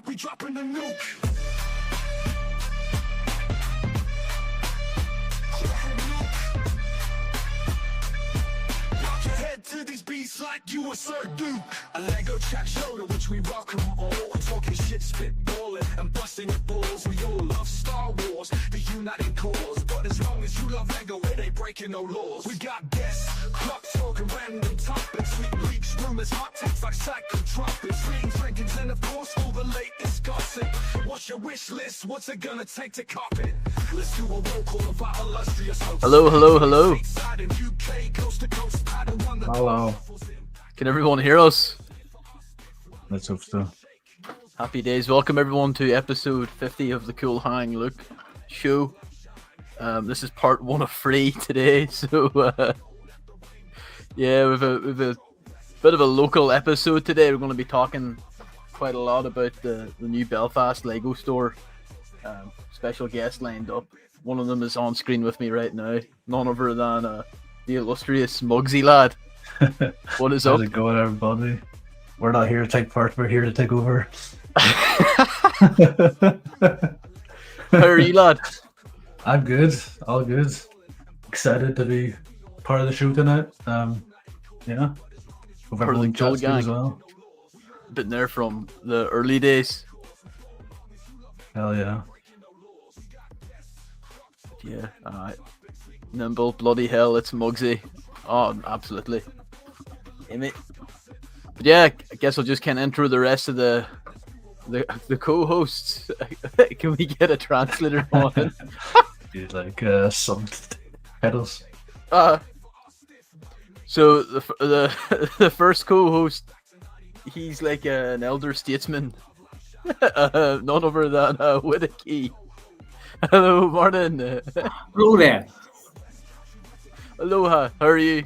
We dropping a nuke. Rock your head to these beats like you a Sir Duke. A Lego chat show to which we rock 'em all. Talking shit, spitballing and busting your balls. We all love Star Wars, the united cause. But as long as you love Lego, it ain't breaking no laws. We got guests, clock talking random topics. We leaks, rumors, hot takes like psychotropics. Readings, rankings, and of course all the latest gossip. What's your wish list? What's it gonna take to cop it? Let's do a roll call of our illustrious hosts. Hello. Hello. Can everyone hear us? Let's hope so. Happy days. Welcome everyone to episode 50 of the Cool Han show. This is part 1 of 3 today. So, yeah, we've a bit of a local episode today. We're going to be talking quite a lot about the new Belfast LEGO Store. Special guest lined up. One of them is on screen with me right now. None other than the illustrious Muggsy lad. What is up? How's it going, everybody? We're not here to take part, we're here to take over. How are you, lad? I'm good, all good. Excited to be part of the show tonight. Yeah. Hope Part of the everyone Cool chats good gang. as well. Been there from the early days. Hell yeah. Yeah, nimble, bloody hell, it's Muggsy. Oh, absolutely. Hey, mate. But yeah, I guess I'll just kind of intro the rest of the co-hosts. Can we get a translator on? Dude, like some pedals. So the first co-host, he's like an elder statesman. None other than Whittakee. Hello, Martin. Hello there. Aloha. How are you?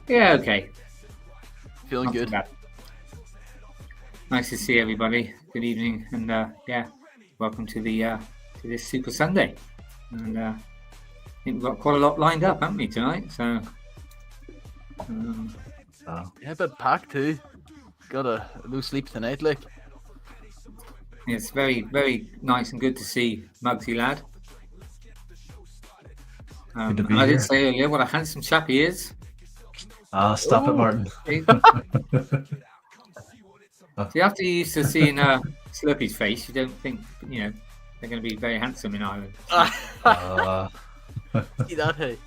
Yeah, okay. Feeling Not too good. bad. Nice to see everybody. Good evening, and yeah, welcome to the to this Super Sunday. And I think we've got quite a lot lined up, haven't we, tonight? So, Yeah, but packed too. Got a no sleep tonight, like. it's very, very nice and good to see Muggsy lad. Good to be I here. did say earlier what a handsome chap he is. Stop it, Oh. Martin. See, after you used to seeing Slurpy's face, you don't think they're going to be very handsome in Ireland. See that, hey?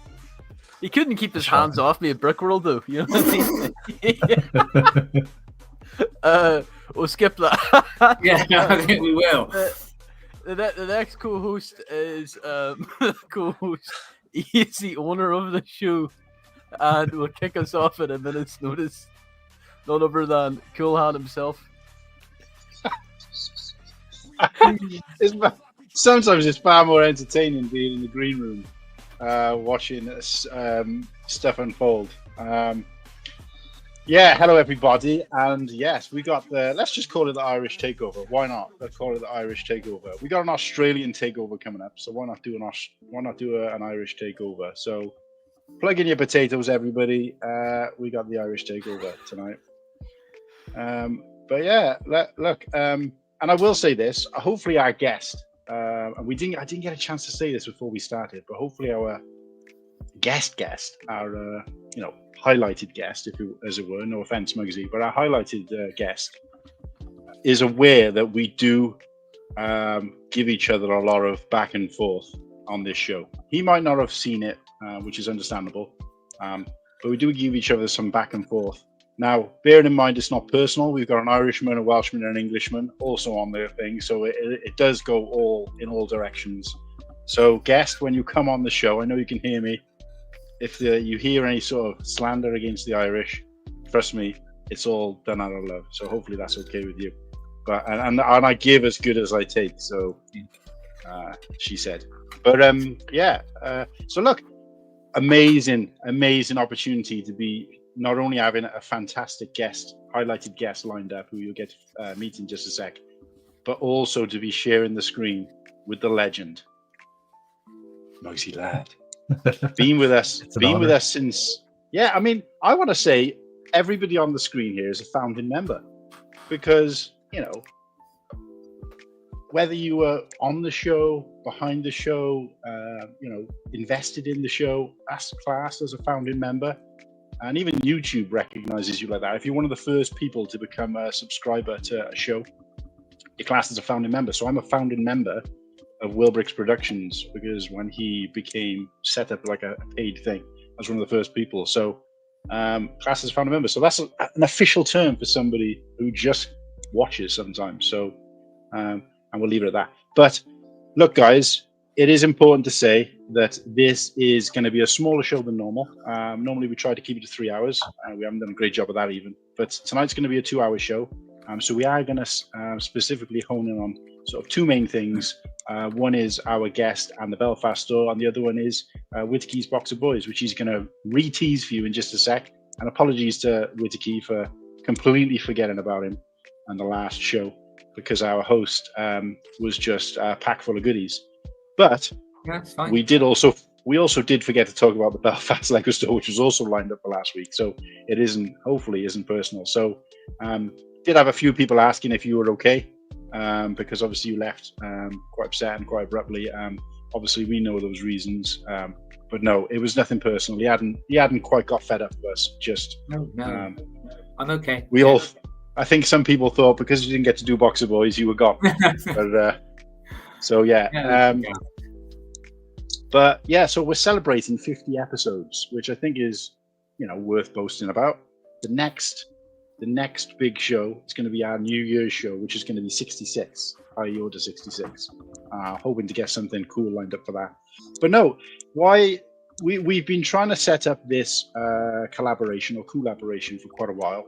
He couldn't keep his hands off me at Brickworld, though. You know what I mean? We'll skip that. Yeah, I think we will. The next co-host is co-host. He's the owner of the show, and will kick us off at a minute's notice. None other than Cool Han himself. Sometimes it's far more entertaining being in the green room, watching stuff unfold. Yeah, hello everybody, and yes, we got let's just call it the Irish takeover. Why not? Let's call it the Irish takeover. We got an Australian takeover coming up, so why not do an Irish takeover? So plug in your potatoes, everybody. We got the Irish takeover tonight. But yeah, look, and I will say this. Hopefully, our guest, and I didn't get a chance to say this before we started, but hopefully our guest, our highlighted guest, as it were. No offense, Muggsy, but our highlighted guest is aware that we do give each other a lot of back and forth on this show. He might not have seen it, which is understandable, but we do give each other some back and forth. Now, bearing in mind it's not personal, we've got an Irishman, a Welshman, and an Englishman also on the thing, so it does go in all directions. So, guest, when you come on the show, I know you can hear me. If you hear any sort of slander against the Irish, trust me, it's all done out of love. So hopefully that's okay with you. but and I give as good as I take. So she said. But so look, amazing opportunity to be not only having a fantastic highlighted guest lined up who you'll get to meet in just a sec, but also to be sharing the screen with the legend, Moxie Lad. Been with us since. Yeah, I mean, I want to say everybody on the screen here is a founding member, because whether you were on the show, behind the show, invested in the show, that's classed as a founding member. And even YouTube recognizes you like that. If you're one of the first people to become a subscriber to a show, you're classed as a founding member. So I'm a founding member of Willbricks Productions, because when he became set up like a paid thing, I was one of the first people. So classed as a founding member. So that's an official term for somebody who just watches sometimes. So and we'll leave it at that. But look, guys, it is important to say that this is going to be a smaller show than normal. Normally we try to keep it to 3 hours. We haven't done a great job of that even. But tonight's going to be a 2-hour show. So we are going to specifically hone in on sort of two main things. One is our guest and the Belfast store, and the other one is Whittakee's Box of Boys, which he's going to re-tease for you in just a sec. And apologies to Whittakee for completely forgetting about him on the last show, because our host was just packed full of goodies. But that's fine. we also did forget to talk about the Belfast LEGO Store, which was also lined up for last week. So it hopefully isn't personal. So did have a few people asking if you were okay, because obviously you left quite upset and quite abruptly. Obviously we know those reasons, but no, it was nothing personal. He hadn't quite got fed up with us. Just no, I'm okay. I think some people thought because you didn't get to do Box of Boys, you were gone. But so yeah. But yeah, so we're celebrating 50 episodes, which I think is worth boasting about. The next big show is going to be our New Year's show, which is going to be 66, i.e. Order 66. Hoping to get something cool lined up for that. But no, we've been trying to set up this collaboration or collaboration for quite a while.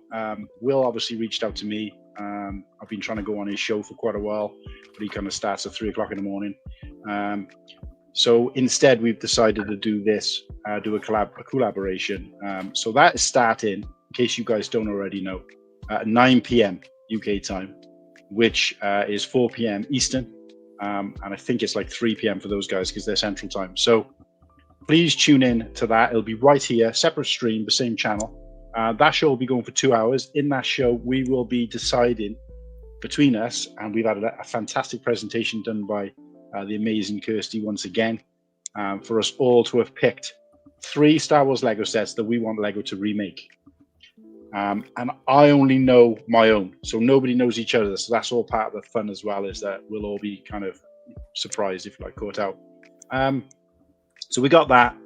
Will obviously reached out to me. I've been trying to go on his show for quite a while, but he kind of starts at 3 o'clock in the morning. So instead, we've decided to do this, do a collaboration. So that is starting, in case you guys don't already know, at 9 p.m. UK time, which is 4 p.m. Eastern. And I think it's like 3 p.m. for those guys because they're Central Time. So please tune in to that. It'll be right here, separate stream, the same channel. That show will be going for 2 hours. In that show, we will be deciding between us, and we've had a fantastic presentation done by the amazing Kirsty once again, for us all to have picked 3 Star Wars Lego sets that we want Lego to remake. And I only know my own, so nobody knows each other. So that's all part of the fun as well, is that we'll all be kind of surprised, if you like, caught out. So we got that.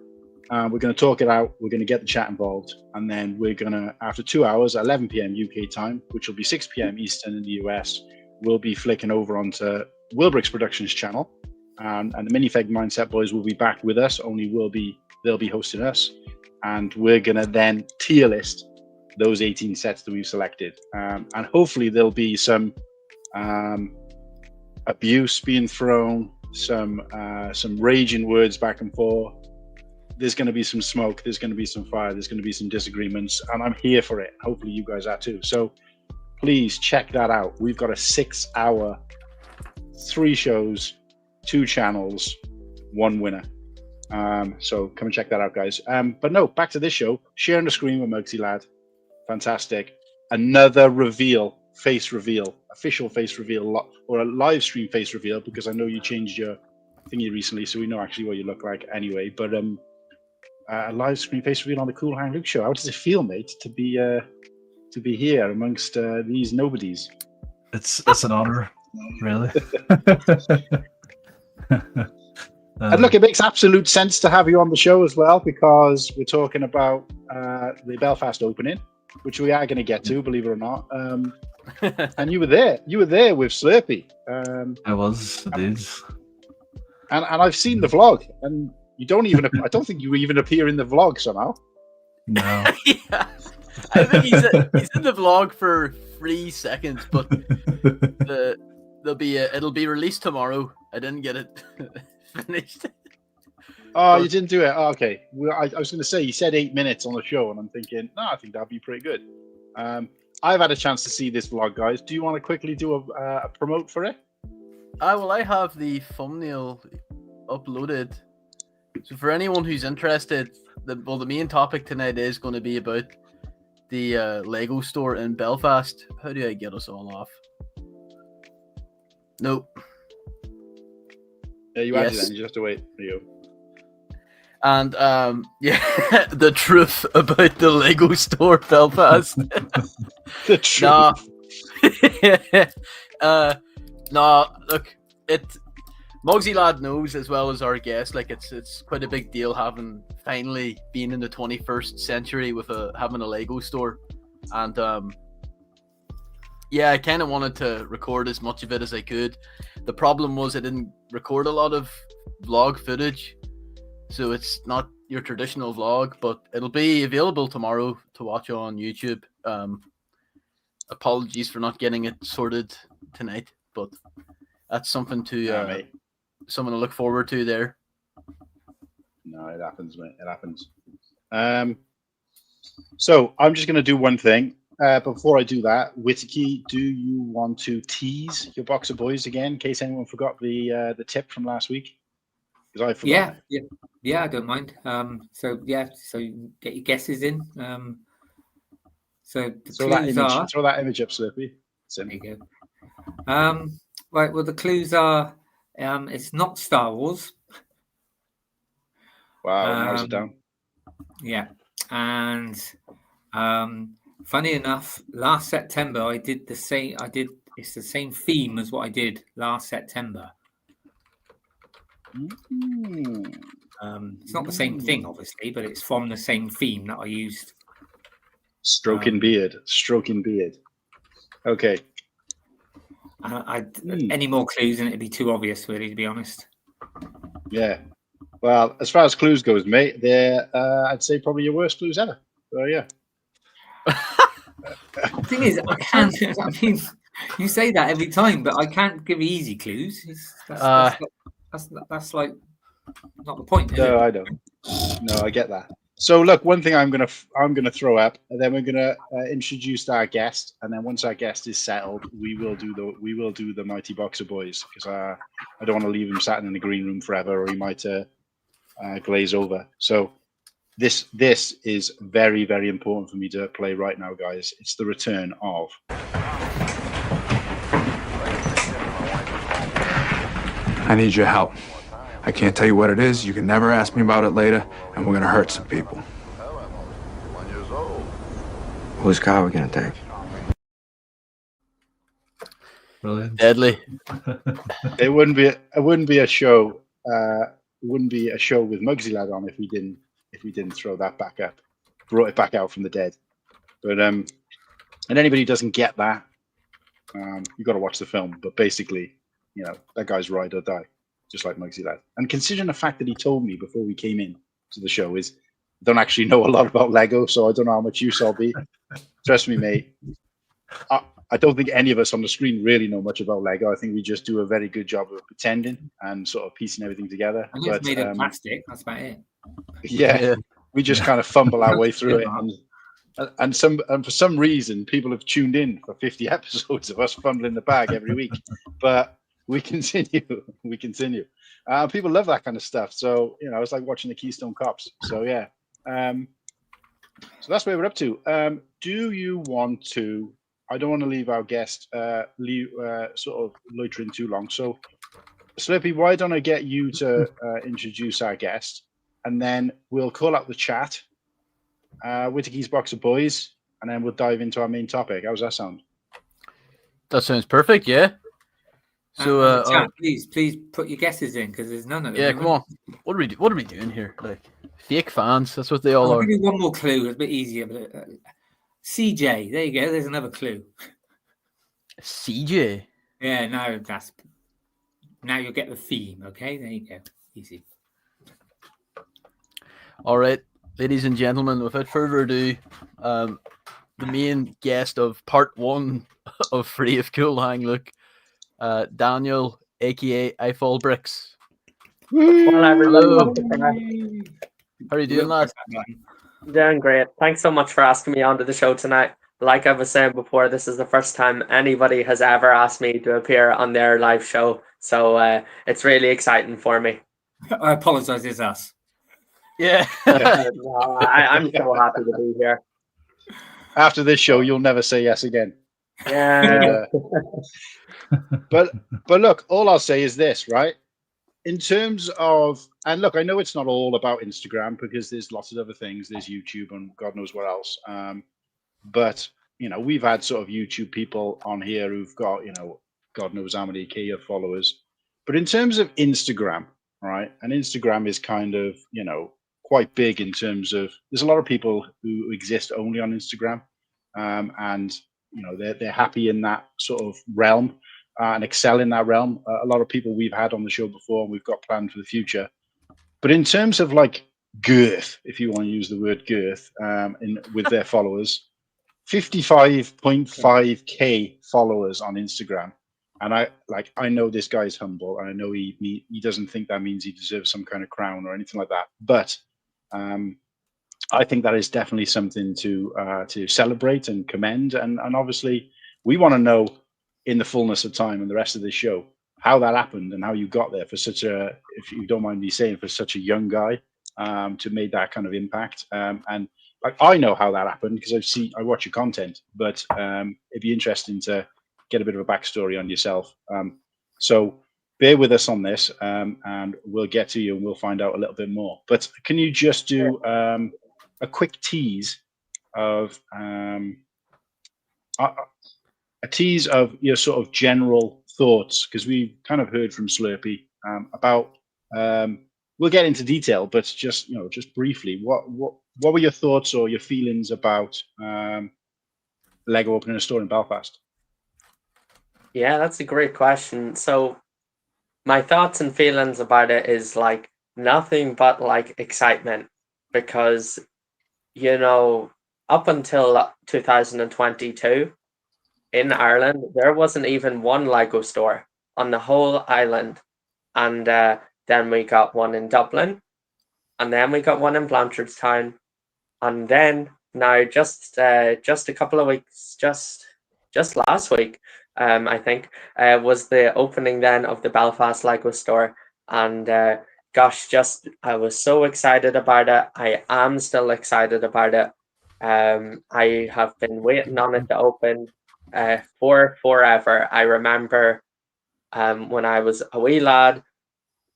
We're going to talk it out. We're going to get the chat involved. And then we're going to, after 2 hours, 11 p.m. UK time, which will be 6 p.m. Eastern in the US, we'll be flicking over onto Willbricks Productions channel. And the Minifig Mindset boys will be back with us, only they'll be hosting us. And we're going to then tier list those 18 sets that we've selected. And hopefully there'll be some abuse being thrown, some raging words back and forth. There's going to be some smoke, there's going to be some fire, there's going to be some disagreements, and I'm here for it. Hopefully you guys are too. So please check that out. We've got a 6-hour, 3 shows, 2 channels, 1 winner. So come and check that out, guys. But no, back to this show. Sharing the screen with Mugsy Lad. Fantastic. Another reveal, face reveal, official face reveal, or a live stream face reveal, because I know you changed your thingy recently, so we know actually what you look like anyway. But a live stream face reveal on the Cool Han Luke show. How does it feel, mate, to be here amongst these nobodies? It's an honor, really. And look, it makes absolute sense to have you on the show as well, because we're talking about the Belfast opening, which we are going to get to, believe it or not. And you were there with Slurpy. I was, indeed. And I've seen the vlog, and you don't even, I don't think you even appear in the vlog somehow. No. Yeah. I think he's in the vlog for 3 seconds, but it'll be released tomorrow. I didn't get it finished. Oh, you didn't do it. Oh, okay. Well, I was going to say you said 8 minutes on the show, and I'm thinking, no, I think that'd be pretty good. I've had a chance to see this vlog, guys. Do you want to quickly do a promote for it? I have the thumbnail uploaded. So for anyone who's interested, the main topic tonight is going to be about the Lego store in Belfast. How do I get us all off? Nope. Yeah, you added it, and you have to wait. There you go. And yeah, the truth about the Lego store Belfast. The truth. No, look, Mugsy Lad knows as well as our guest. Like it's quite a big deal having finally been in the 21st century with having a Lego store, and yeah, I kind of wanted to record as much of it as I could. The problem was I didn't record a lot of vlog footage. So it's not your traditional vlog, but it'll be available tomorrow to watch on YouTube. Apologies for not getting it sorted tonight, but that's something to someone to look forward to there. No, it happens, mate. It happens. So I'm just going to do one thing. Before I do that, Whittakee, do you want to tease your box of boys again, in case anyone forgot the tip from last week? Because I forgot. Yeah, I don't mind. So get your guesses in. So the clues are. Throw that image up, Slurpy. There you go. Right. Well, the clues are. It's not Star Wars. Wow, narrows it down. Yeah, and funny enough, last September I did the same. It's the same theme as what I did last September. It's not the same thing, obviously, but it's from the same theme that I used. Stroking beard. Okay. Any more clues and it'd be too obvious, really, to be honest. Yeah. Well, as far as clues goes, mate, they're I'd say probably your worst clues ever. So yeah. The thing is, I can't. I mean, you say that every time, but I can't give easy clues. That's like not the point. No, I don't. No, I get that. So look, one thing I'm gonna throw up, and then we're gonna introduce our guest, and then once our guest is settled, we will do the mighty boxer boys, because I don't want to leave him sat in the green room forever, or he might glaze over. So this is very, very important for me to play right now, guys. It's the return of. I need your help. I can't tell you what it is. You can never ask me about it later, and we're gonna hurt some people. Whose car are we gonna take? Brilliant. Deadly. It wouldn't be a show. Wouldn't be a show with Mugsy Lad on if we didn't throw that back up, brought it back out from the dead. But and anybody who doesn't get that, you got to watch the film. But basically, you know, that guy's ride or die, just like Mugsy Lad. And considering the fact that he told me before we came in to the show is, I don't actually know a lot about Lego, so I don't know how much use I'll be. Trust me, mate. I don't think any of us on the screen really know much about Lego. I think we just do a very good job of pretending and sort of piecing everything together. And it's made of plastic. That's about it. Yeah, we just kind of fumble our way through it. And for some reason, people have tuned in for 50 episodes of us fumbling the bag every week. But we continue. We continue. People love that kind of stuff. So, you know, it's like watching the Keystone Cops. So, yeah. So that's where we're up to. Do you want to... I don't want to leave our guest sort of loitering too long. So, Slurpy, why don't I get you to introduce our guest, and then we'll call out the chat, Whittakee's Box of Boys, and then we'll dive into our main topic. How does that sound? That sounds perfect, yeah. So, chat, please put your guesses in, because there's none of them. Yeah, come on. What are we doing here? Like fake fans? That's what they all are. I'll give you one more clue. It's a bit easier, but. CJ, there you go. There's another clue. CJ. Yeah, now you'll get the theme. Okay, there you go. Easy. All right, ladies and gentlemen, without further ado, the main guest of part 1 of Free of Cool Han, look, Daniel, aka ifolbricks. Well, everybody, Hello. welcome back. How are you doing, lad? Doing great. Thanks so much for asking me onto the show tonight. Like I was saying before, this is the first time anybody has ever asked me to appear on their live show, so it's really exciting for me. I apologise, it's us. Yeah. No, I'm so happy to be here. After this show, you'll never say yes again. Yeah. But look, all I'll say is this, right? In terms of, and look, I know it's not all about Instagram because there's lots of other things. There's YouTube and God knows what else. But we've had sort of YouTube people on here who've got God knows how many K of followers. But in terms of Instagram, right? And Instagram is kind of quite big in terms of there's a lot of people who exist only on Instagram, and they're happy in that sort of realm. And excel in that realm. A lot of people we've had on the show before, and we've got planned for the future. But in terms of like girth, if you want to use the word girth, with their followers, 55.5k followers on Instagram, and I know this guy's humble, and I know he doesn't think that means he deserves some kind of crown or anything like that. But I think that is definitely something to celebrate and commend, and obviously we want to know, in the fullness of time and the rest of this show, how that happened and how you got there for such a, if you don't mind me saying, for such a young guy to make that kind of impact. And like, I know how that happened because I watch your content, but it'd be interesting to get a bit of a backstory on yourself. So bear with us on this, and we'll get to you and we'll find out a little bit more. But can you just do a quick tease of your sort of general thoughts, because we kind of heard from Slurpy about. We'll get into detail, but just briefly, what were your thoughts or your feelings about Lego opening a store in Belfast? Yeah, that's a great question. So my thoughts and feelings about it is like nothing but like excitement, because up until 2022 in Ireland, there wasn't even one Lego store on the whole island. And then we got one in Dublin, and then we got one in Blanchardstown, and then now just a couple of weeks, just last week, I think, was the opening then of the Belfast LEGO Store. And gosh, I was so excited about it. I am still excited about it. I have been waiting on it to open for forever. I remember when I was a wee lad,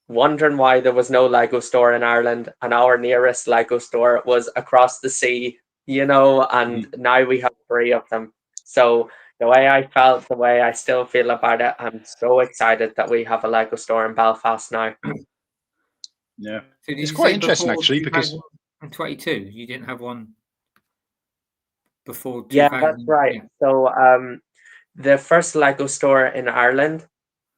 wondering why there was no Lego store in Ireland, and our nearest Lego store was across the sea, and now we have 3 of them. So the way I felt, the way I still feel about it, I'm so excited that we have a Lego store in Belfast now. Yeah, So it's quite interesting actually, because 22 you didn't have one before 2000. Yeah, that's right. Yeah. So the first Lego store in Ireland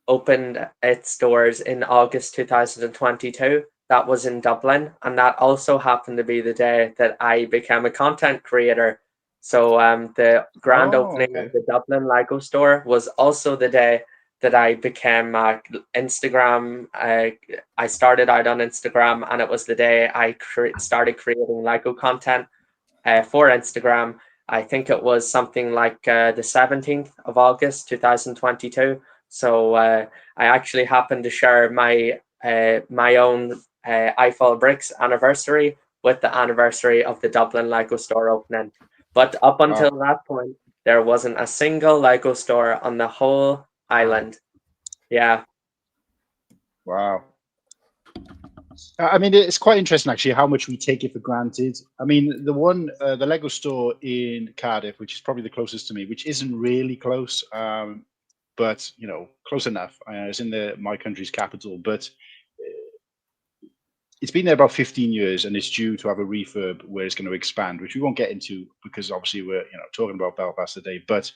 opened its doors in August 2022. That was in Dublin, and that also happened to be the day that I became a content creator. So the grand opening of the Dublin Lego store was also the day that I became Instagram. I started out on Instagram, and it was the day I started creating Lego content for Instagram. I think it was something like the 17th of August 2022. So I actually happened to share my own ifolbricks anniversary with the anniversary of the Dublin Lego store opening. But up until that point, there wasn't a single Lego store on the whole island. Yeah. Wow. I mean, it's quite interesting actually how much we take it for granted. I mean, the Lego store in Cardiff, which is probably the closest to me, which isn't really close, but close enough. It's in my country's capital, but it's been there about 15 years, and it's due to have a refurb where it's going to expand, which we won't get into because obviously we're talking about Belfast today. But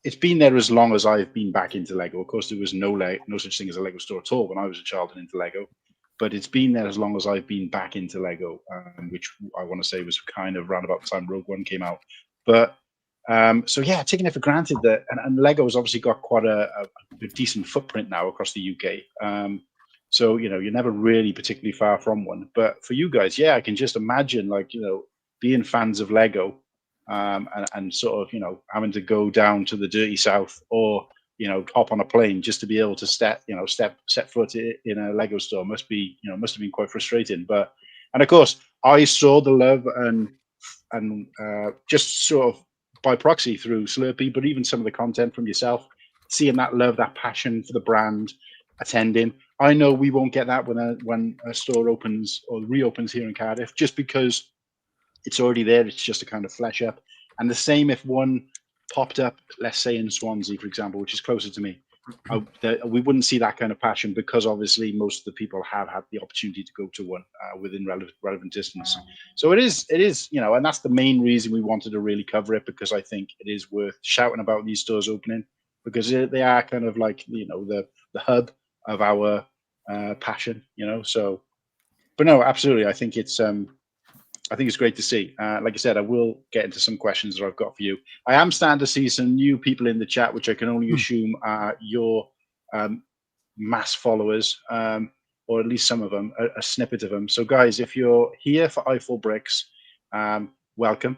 it's been there as long as I've been back into Lego. Of course, there was no such thing as a Lego store at all when I was a child and into Lego. but it's been there as long as I've been back into Lego, which I want to say was kind of around about the time Rogue One came out. But so yeah, taking it for granted that, and Lego has obviously got quite a decent footprint now across the UK. So you're never really particularly far from one. But for you guys, yeah, I can just imagine being fans of Lego, and sort of having to go down to the dirty south or hop on a plane just to be able to set foot in a Lego store must have been quite frustrating. And of course, I saw the love and just sort of by proxy through Slurpy, but even some of the content from yourself, seeing that love, that passion for the brand, attending. I know we won't get that when a store opens or reopens here in Cardiff, just because it's already there. It's just a kind of flesh up. And the same if one popped up, let's say in Swansea, for example, which is closer to me, we wouldn't see that kind of passion, because obviously most of the people have had the opportunity to go to one within relevant distance. So it is, and that's the main reason we wanted to really cover it, because I think it is worth shouting about these stores opening, because they are kind of like the hub of our passion. So, but no, absolutely, I think it's great to see. Like I said, I will get into some questions that I've got for you. I am starting to see some new people in the chat, which I can only assume are your mass followers, or at least some of them, a snippet of them. So guys, if you're here for ifolbricks, welcome.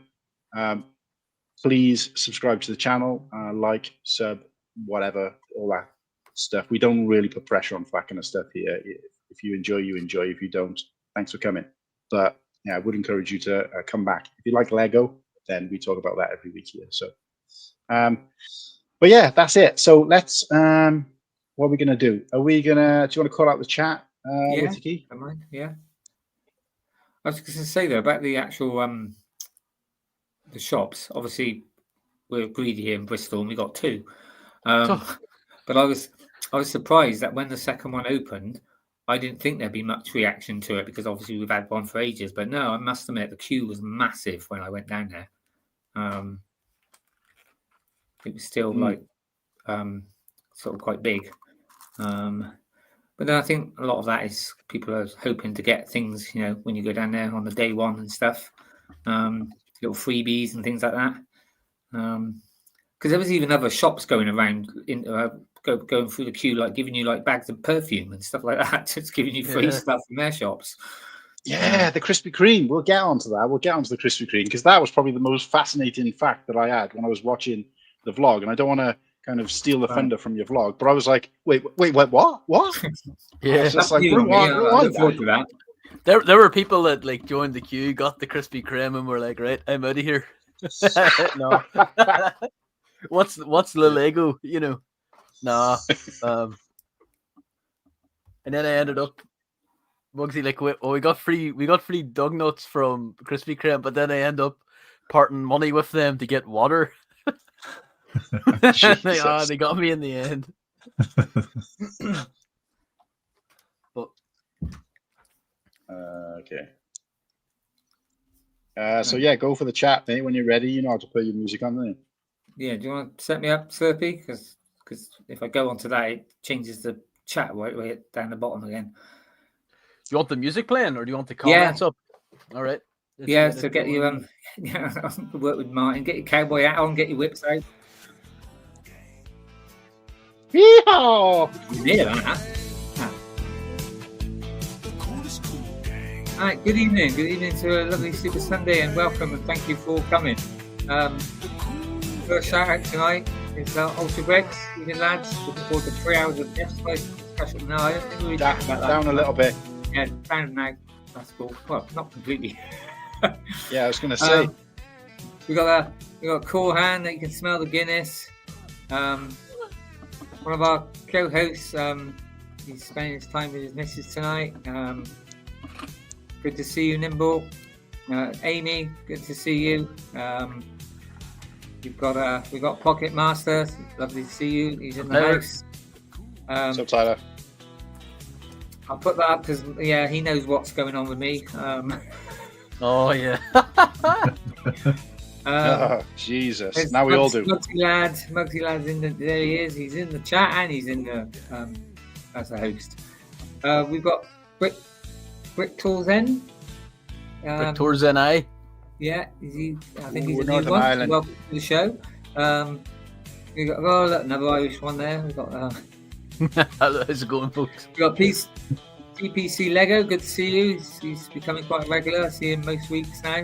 Please subscribe to the channel, like, sub, whatever, all that stuff. We don't really put pressure on that kind of stuff here. If you enjoy, you enjoy. If you don't, thanks for coming. But yeah, I would encourage you to come back. If you like Lego, then we talk about that every week here. So, but yeah, that's it. So let's, what are we going to do? Do you want to call out the chat? Whittakee? Yeah. I was going to say though about the actual, the shops. Obviously, we're greedy here in Bristol and we got two. But I was surprised that when the second one opened, I didn't think there'd be much reaction to it, because obviously we've had one for ages. But no, I must admit the queue was massive when I went down there. It was still sort of quite big. But then I think a lot of that is people are hoping to get things, when you go down there on the day one and stuff, little freebies and things like that. Because there was even other shops going around going through the queue, like giving you like bags of perfume and stuff like that, just giving you free stuff from their shops. Yeah, the Krispy Kreme. We'll get onto that. We'll get onto the Krispy Kreme, because that was probably the most fascinating fact that I had when I was watching the vlog. And I don't want to kind of steal the thunder from your vlog, but I was like, wait, what? Yeah, just like, I look forward to that. There were people that like joined the queue, got the Krispy Kreme, and were like, right, I'm out of here. No. What's the Lego? Nah. And then I ended up, Bugsy, like, we got free dog nuts from Krispy Kreme, but then I end up parting money with them to get water. They got me in the end. But okay. So yeah, go for the chat, mate. When you're ready, you know how to play your music on there. Yeah, do you want to set me up, Slurpy? Because if I go onto that, it changes the chat way down the bottom again. Do you want the music playing, or do you want the comments up? All right. So get you work with Martin, get your cowboy hat on, get your whips out. Yeehaw! Near that. All right, good evening to a lovely Super Sunday, and welcome and thank you for coming. First shout out tonight is Ultra Bricks. Evening, lads. Looking forward to 3 hours of discussion. No, I don't think we'll talk about that. Down a little bit. Yeah, down now. That's cool. Well, not completely. Yeah, I was going to say. We got Cool Han that you can smell the Guinness. One of our co-hosts, he's spending his time with his missus tonight. Good to see you, Nimble. Amy, good to see you. We got Pocket Master. Lovely to see you. He's in the house. So Tyler. I'll put that up because he knows what's going on with me. Oh yeah. Jesus! Now we all do. Muggsy Lad's in there. He is. He's in the chat and he's in the as a host. We've got Brick Tours N. Brick Tours NI. Yeah, I think he's a new Northern one. Ireland. Welcome to the show. We got look, another Irish one there. We got How's it going, folks? we got TPC Lego. Good to see you. He's becoming quite regular. I see him most weeks now.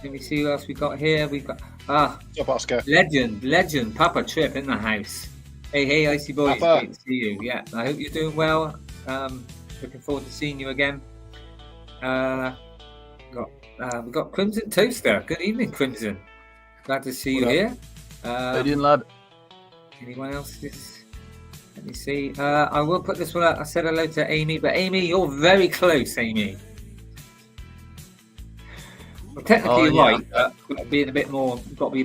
Let me see who else we got here. We've got Up, Oscar. legend Papa Trip in the house. Hey, Icy Boys, Papa. great to see you. Yeah, I hope you're doing well. Looking forward to seeing you again. We've got Crimson Toaster. Good evening, Crimson. Glad to see you here. How you doing, lad? Anyone else? Let me see. I will put this one out. I said hello to Amy, but Amy, you're very close, Amy. Well, technically, you're right, but got to be a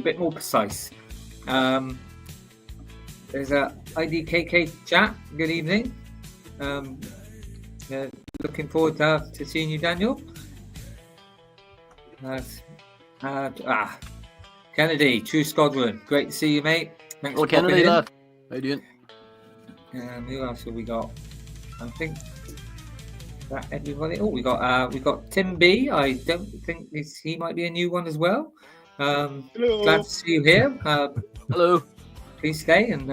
bit more precise. There's a IDKK chat. Good evening. Looking forward to seeing you, Daniel. Kennedy, True Squadron. Great to see you, mate. Thanks for Kennedy, popping in. lad. How you doing? Who else have we got? I think that everybody. Oh, we got Tim B. I don't think he might be a new one as well. Hello. Glad to see you here. Hello. Please stay and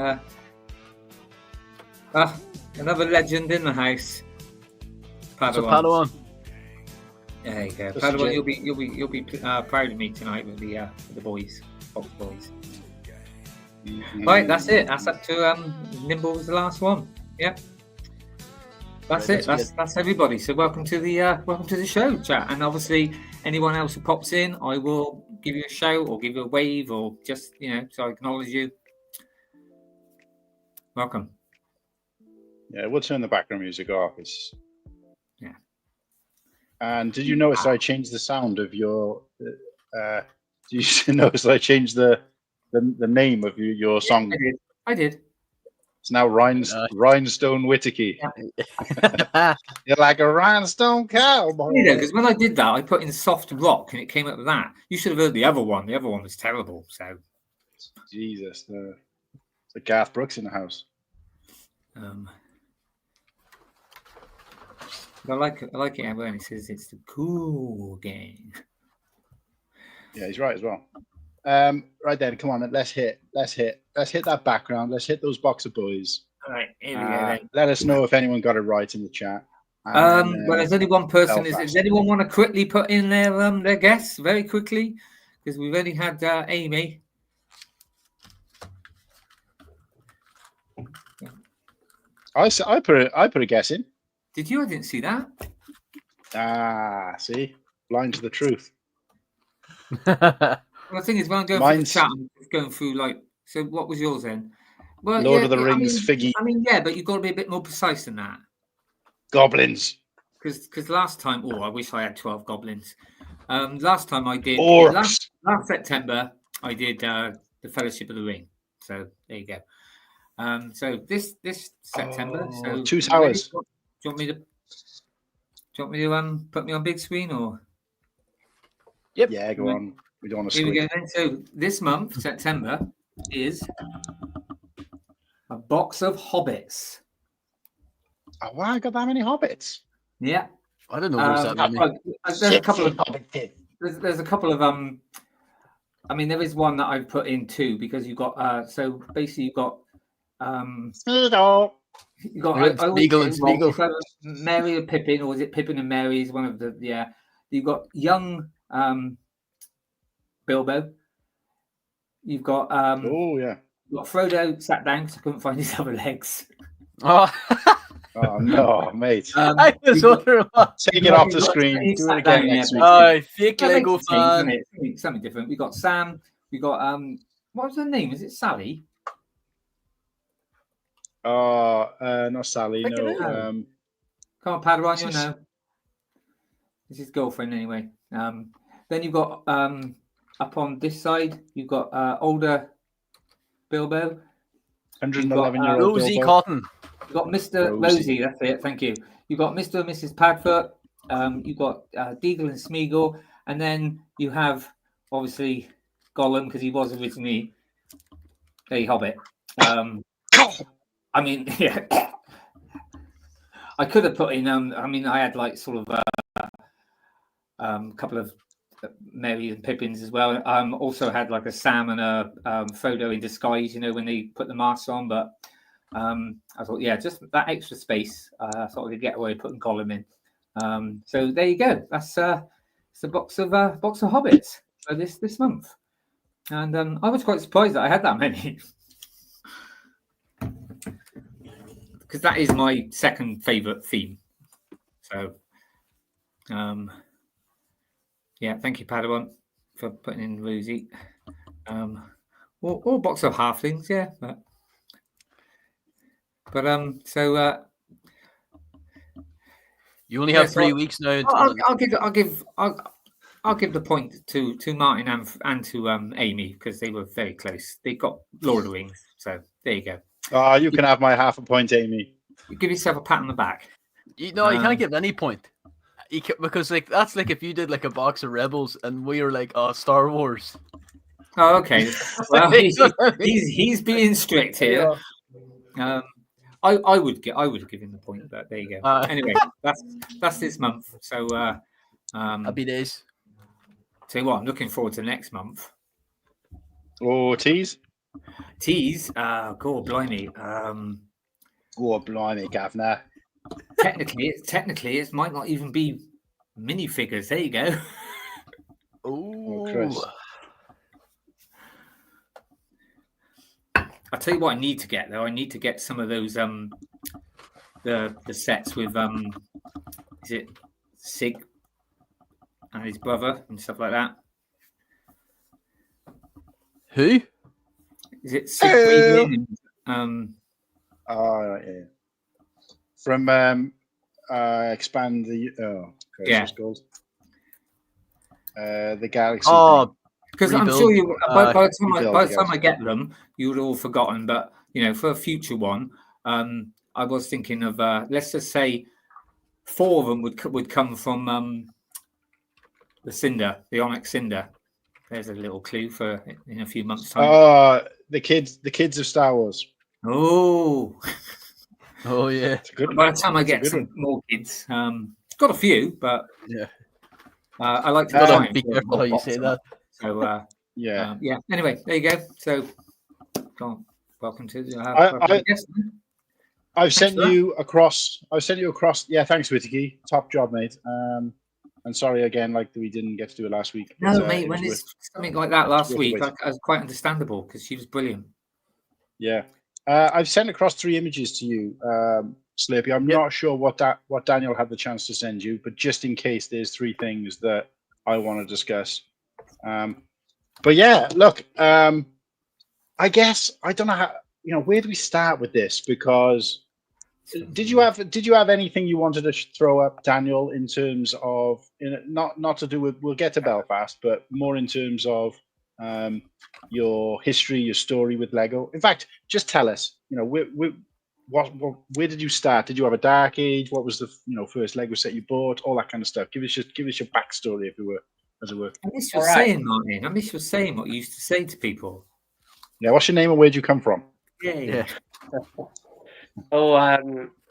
another legend in the house. So Padawan. Padawan. There you go, Just Padawan. Jay. You'll be proud of me tonight with the boys, Fox boys. Right, that's it. That's up to Nimble was the last one. Yep. That's Right, it. that's That's everybody. So welcome to the show, chat. And obviously, anyone else who pops in, I will give you a shout or give you a wave or just so I acknowledge you. Welcome. Yeah, we'll turn the background music off. Yeah. And did you notice I changed the sound of your? Did you notice I changed the name of your song? Yeah, I did. It's now Rhinestone Whittakee. Yeah. You're like a rhinestone cowboy. Because when I did that, I put in soft rock and it came up with that. You should have heard the other one. The other one was terrible. So, Jesus, the Garth Brooks in the house. I like it when he says it's the cool gang. Yeah, he's right as well. Right then, come on, let's hit that background. Let's hit those box of boys. All right, here we go then. Let us know if anyone got it right in the chat. Well, there's only one person. Belfast. Does anyone want to quickly put in their guess very quickly? Because we've only had Amy. I put a guess in. Did you? I didn't see that. See, blind to the truth. Well, the thing is, when I'm going through the Mine's- chat, I'm just going through so what was yours then? Well, Lord of the Rings, Figgy. I mean, yeah, but you've got to be a bit more precise than that. Goblins. Because last time, I wish I had 12 goblins. Last time I did, Orcs. last September, I did the Fellowship of the Ring. So there you go. So this September, so Two Towers. Do you want me to put me on big screen or? Yep. Yeah, go on. We don't want to Here we squeak. go then. So this month, September, is a box of Hobbits. Oh, wow, I got that many hobbits. Yeah. I don't know there's that many. There's a couple of there's a couple of I mean there is one that I've put in too because you've got so basically you've got Smeagol. you got Smeagol and Smeagol. Mary and Pippin, or is it Pippin and Mary? Is one of the You've got young Bilbo. You've got Oh yeah. you've got Frodo sat down because I couldn't find his other legs. Oh, Oh no, mate. I was wondering what. Take it off the screen. Do it again next week. Oh, fake Lego That makes a change, fan. doesn't it? Something different. We got Sam. We got what was her name? Is it Sally? Not Sally. Look at No. that. Come on, Padawan, you This is- know. This is his girlfriend anyway. Then you've got up on this side, you've got older Bilbo. 111-year-old Rosie Bilbo. Cotton. You've got Mr. Rosie. Rosie, that's it, thank you. You've got Mr. and Mrs. Padfoot. You've got Deagle and Smeagol. And then you have, obviously, Gollum, because he was originally a hobbit. I mean, yeah. I could have put in. I mean, I had like sort of a couple of Mary and Pippins as well. Also had like a Sam and a Frodo in disguise. You know, when they put the masks on. But I thought, yeah, just that extra space. I thought I could get away putting Gollum in. So there you go. That's it's a box of Hobbits for this month. And I was quite surprised that I had that many. Because that is my second favourite theme. So, yeah, thank you, Padawan, for putting in Rosie. Or box of halflings, yeah. But so you only have 3 weeks now. I'll give the point to Martin and to Amy because they were very close. They got Lord of the Rings, so there you go. You can have my half a point, Amy. You give yourself a pat on the back. You can't give any point. Because like that's like if you did like a box of Rebels and we were like, oh, Star Wars. Oh, okay. Well, he's being strict here. Yeah. I would have given the point, but there you go. Anyway, that's this month. So happy days. Tell you what, I'm looking forward to next month. Oh, tease. God blimey. God blimey, Gavner. Technically, it might not even be minifigures. There you go. Oh, Chris. I'll tell you what I need to get though. I need to get some of those the sets with is it Sig and his brother and stuff like that. Who? Is it Sig? Oh, yeah. From expand the the galaxy. Oh, because I'm sure you by the time I get them, you would all forgotten. But you know, for a future one, I was thinking of let's just say 4 of them would come from the Cinder, the Onyx Cinder. There's a little clue for in a few months' time. The kids of Star Wars. Oh. Oh yeah. By the time I get some more kids, got a few, but yeah, I like to be careful how you say that. So yeah. Anyway, there you go. So, welcome to I've sent you across. Yeah, thanks, Whittakee. Top job, mate. And sorry again, like we didn't get to do it last week. No, mate. When it's something like that last week, I was quite understandable because she was brilliant. Yeah. I've sent across 3 images to you, Slurpy. I'm not sure what Daniel had the chance to send you, but just in case, there's 3 things that I want to discuss. But yeah, look, I guess I don't know how. Where do we start with this? Because did you have anything you wanted to throw up, Daniel, in terms of not to do with? We'll get to Belfast, but more in terms of your history, your story with Lego. In fact, just tell us, where did you start? Did you have a dark age? What was the first Lego set you bought? All that kind of stuff. Give us your backstory, if it were, as it were. I miss your saying, Martin. I miss your saying what you used to say to people. Yeah, what's your name and where did you come from? Yeah. Oh,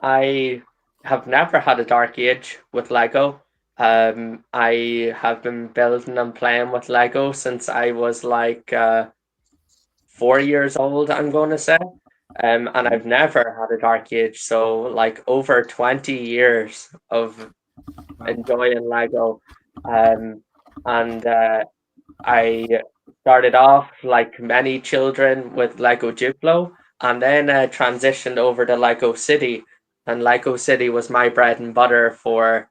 I have never had a dark age with Lego. I have been building and playing with Lego since I was like 4 years old, I'm going to say. And I've never had a dark age. So like over 20 years of enjoying Lego. And I started off like many children with Lego Duplo and then transitioned over to Lego City. And Lego City was my bread and butter for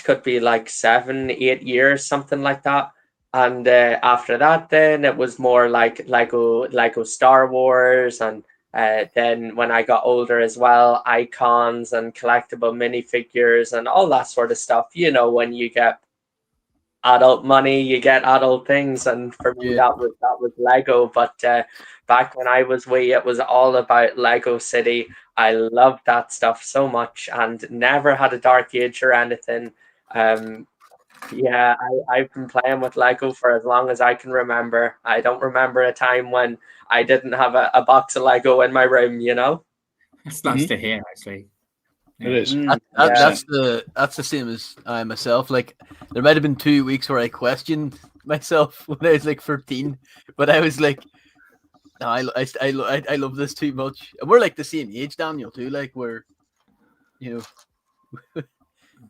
could be like 7-8 years, something like that. And after that, then it was more like Lego Star Wars, and then when I got older as well, icons and collectible minifigures and all that sort of stuff. When you get adult money, you get adult things, and for me that was Lego. But back when I was wee, it was all about Lego City. I loved that stuff so much and never had a dark age or anything. I've been playing with Lego for as long as I can remember. I don't remember a time when I didn't have a box of Lego in my room, It's nice to hear, actually. It is. That's the same as I myself. Like, there might have been 2 weeks where I questioned myself when I was like 13, but I was like, no, I love this too much. And we're like the same age, Daniel, too. Like, we're, you know, we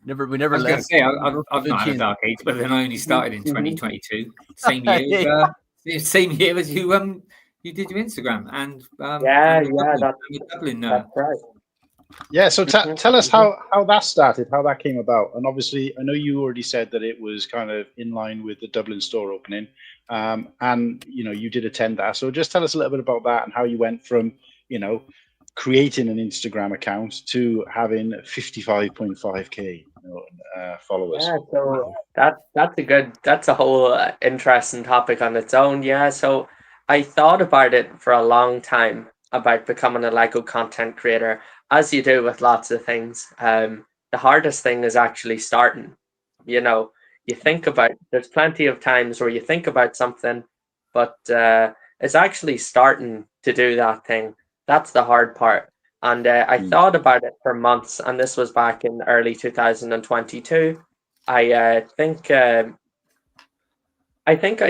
never I was going to left. say, I've not had a dark age, but then I only started in 2022, same year as you did your Instagram and Dublin. That's right. Yeah, so tell us how that started, how that came about. And obviously, I know you already said that it was kind of in line with the Dublin store opening, and you did attend that. So just tell us a little bit about that and how you went from creating an Instagram account to having 55.5k followers. Yeah, so that's a whole interesting topic on its own. Yeah, so I thought about it for a long time about becoming a Lego content creator, as you do with lots of things. The hardest thing is actually starting. You think about, there's plenty of times where you think about something, but it's actually starting to do that thing. That's the hard part. And I thought about it for months, and this was back in early 2022. I think I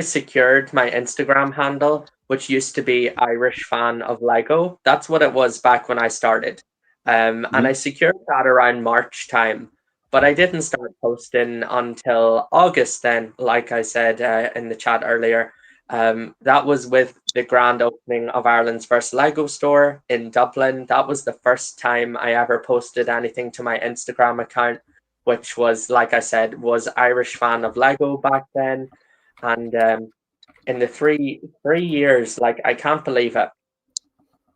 secured my Instagram handle, which used to be Irish Fan of Lego. That's what it was back when I started. And I secured that around March time, but I didn't start posting until August then, like I said in the chat earlier. That was with the grand opening of Ireland's first Lego store in Dublin. That was the first time I ever posted anything to my Instagram account, which was, like I said, was Irish Fan of Lego back then. And in the three years, like, I can't believe it.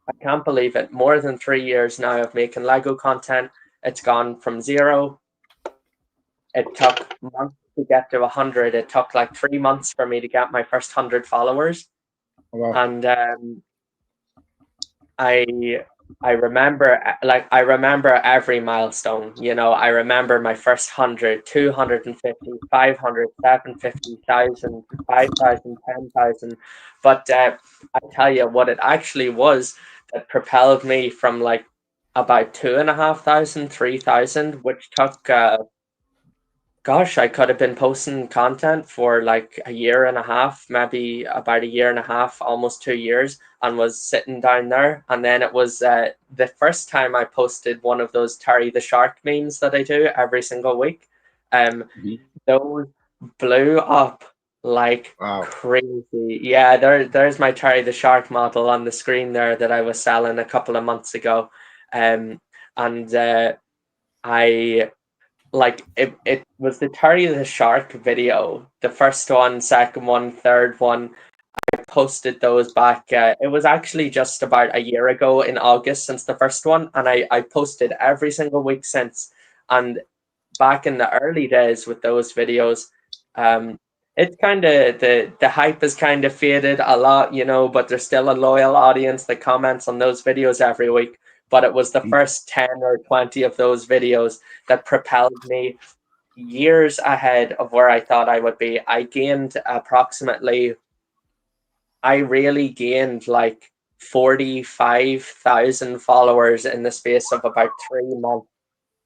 I can't believe it. More than 3 years now of making Lego content. It's gone from 0. It took months to get to 100. It took like 3 months for me to get my first 100 followers. Wow. And I remember every milestone. I remember my first 100, 250, 500, 750,000, 5,000, 10,000. But I tell you what, it actually was that propelled me from like about 2,500, 3,000, which took I could have been posting content for like a year and a half, maybe about a year and a half, almost 2 years, and was sitting down there. And then it was the first time I posted one of those Terry the Shark memes that I do every single week. Those blew up like crazy. Yeah, there's my Terry the Shark model on the screen there that I was selling a couple of months ago. It was the Terry the Shark video, the first one, second one, third one. I posted those back. It was actually just about a year ago in August since the first one, and I posted every single week since. And back in the early days with those videos, it's kind of the hype has kind of faded a lot, but there's still a loyal audience that comments on those videos every week. But it was the first 10 or 20 of those videos that propelled me years ahead of where I thought I would be. I really gained like 45,000 followers in the space of about 3 months.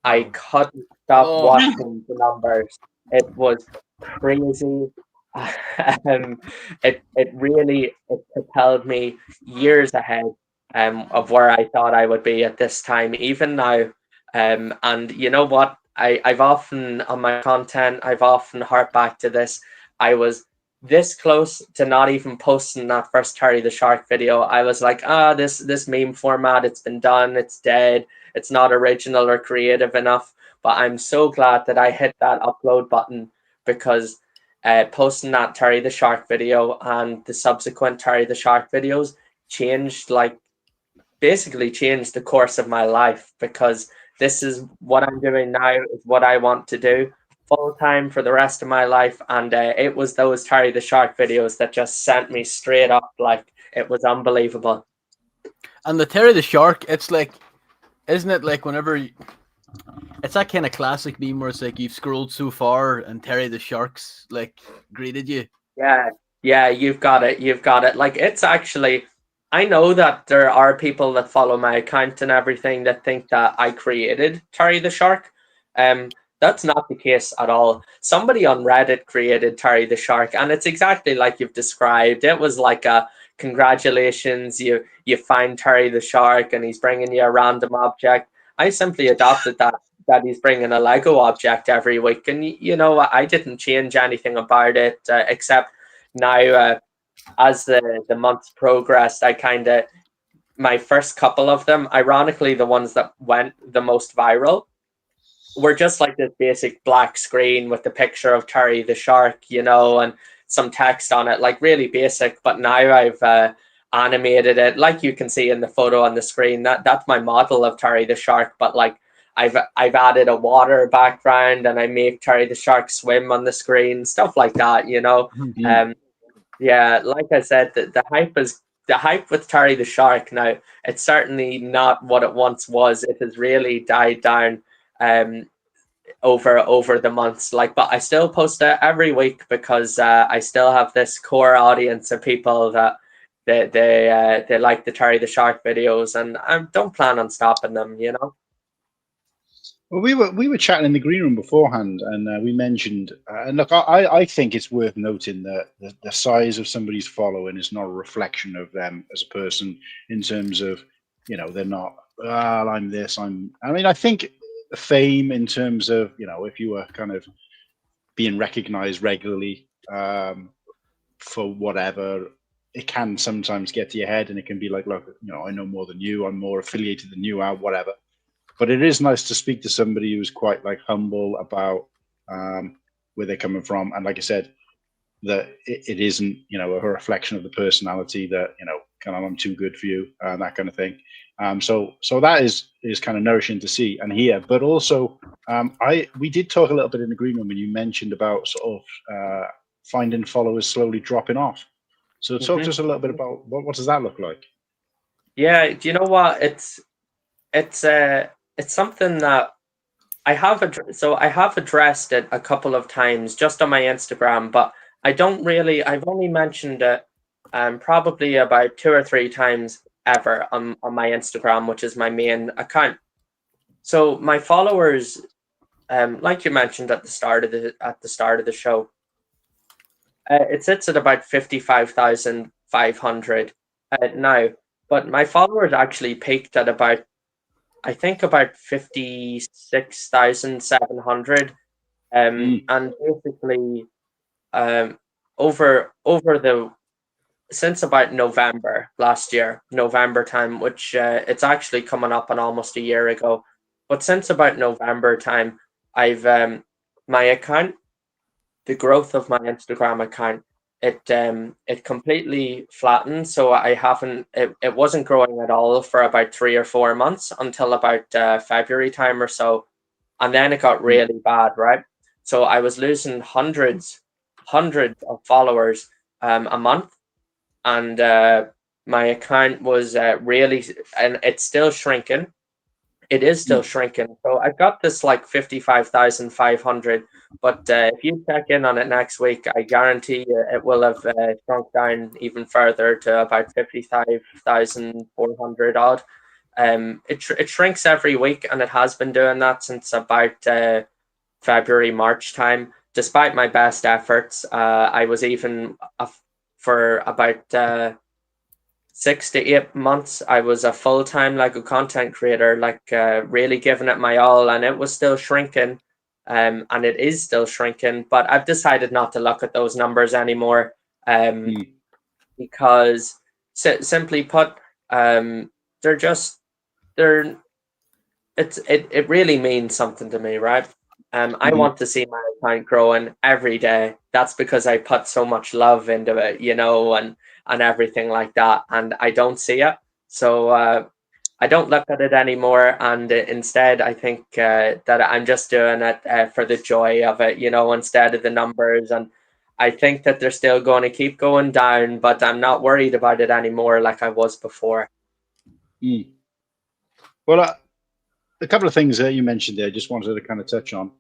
I couldn't stop watching the numbers. It was crazy. It really propelled me years ahead of where I thought I would be at this time, even now. And you know what? I've often, on my content, I've often harped back to this. I was this close to not even posting that first Terry the Shark video. I was like, this meme format, it's been done, it's dead, it's not original or creative enough. But I'm so glad that I hit that upload button, because posting that Terry the Shark video and the subsequent Terry the Shark videos basically changed the course of my life, because this is what I'm doing now, is what I want to do full time for the rest of my life. And it was those Terry the Shark videos that just sent me straight up. Like, it was unbelievable. And the Terry the Shark, it's like, isn't it like it's that kind of classic meme where it's like you've scrolled so far and Terry the Shark's like greeted you. Yeah, you've got it. Like, it's actually, I know that there are people that follow my account and everything that think that I created Terry the Shark. That's not the case at all. Somebody on Reddit created Terry the Shark, and it's exactly like you've described. It was like a congratulations, you find Terry the Shark, and he's bringing you a random object. I simply adopted that he's bringing a Lego object every week, and you know I didn't change anything about it except now. As the months progressed, I kind of my first couple of them, ironically, the ones that went the most viral, were just like this basic black screen with the picture of Terry the Shark, you know, and some text on it, like really basic. But now I've animated it, like you can see in the photo on the screen. That's my model of Terry the Shark, but like I've added a water background and I make Terry the Shark swim on the screen, stuff like that, you know. Yeah, like I said, the hype with Terry the Shark now. It's certainly not what it once was. It has really died down over the months. Like, but I still post it every week because I still have this core audience of people that they like the Terry the Shark videos, and I don't plan on stopping them. You know. Well, we were chatting in the green room beforehand, and we mentioned, and look, I think it's worth noting that the size of somebody's following is not a reflection of them as a person in terms of, you know, they're not. Well, I'm this. I mean, I think fame in terms of, you know, if you were kind of being recognized regularly for whatever, it can sometimes get to your head, and it can be like, look, you know, I know more than you. I'm more affiliated than you are, whatever. But it is nice to speak to somebody who's quite like humble about where they're coming from, and like I said, that it isn't, you know, a reflection of the personality that, you know, kind of I'm too good for you and that kind of thing. So that is kind of nourishing to see and hear. But also, we did talk a little bit in the green room when you mentioned about sort of finding followers slowly dropping off. So talk to us a little bit about what does that look like? Yeah, do you know what? It's something that I have addressed it a couple of times just on my Instagram, but I've only mentioned it probably about 2 or 3 times ever on my Instagram, which is my main account. So my followers, like you mentioned at the start of the show, it sits at about 55,500 now, but my followers actually peaked at about, I think, about 56,700, and basically, over the since about November last year, November time, which it's actually coming up on almost a year ago, but since about November time, I've my account, the growth of my Instagram account, it completely flattened. So it wasn't growing at all for about 3 or 4 months until about February time or so, and then it got really bad, right? So I was losing hundreds of followers a month, and my account was really, and it's still shrinking. It is still shrinking. So I've got this like 55,500, but if you check in on it next week, I guarantee you it will have shrunk down even further to about 55,400 odd. It shrinks every week, and it has been doing that since about February, March time. Despite my best efforts, I was even for about 6 to 8 months, I was a full-time Lego content creator, like really giving it my all, and it was still shrinking, and it is still shrinking. But I've decided not to look at those numbers anymore, because simply put, it really means something to me, right? I want to see my account growing every day. That's because I put so much love into it, you know, and everything like that, and I don't see it. So I don't look at it anymore, and instead I think that I'm just doing it for the joy of it, you know, instead of the numbers. And I think that they're still going to keep going down, but I'm not worried about it anymore like I was before. Well, a couple of things that you mentioned there, I just wanted to kind of touch on.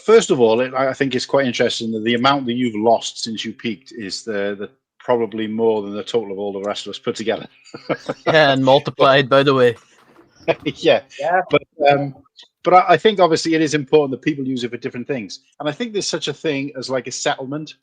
First of all, I think it's quite interesting that the amount that you've lost since you peaked is the probably more than the total of all the rest of us put together. Yeah, and multiplied, by the way. Yeah, Yeah. but I think obviously it is important that people use it for different things, and I think there's such a thing as like a settlement.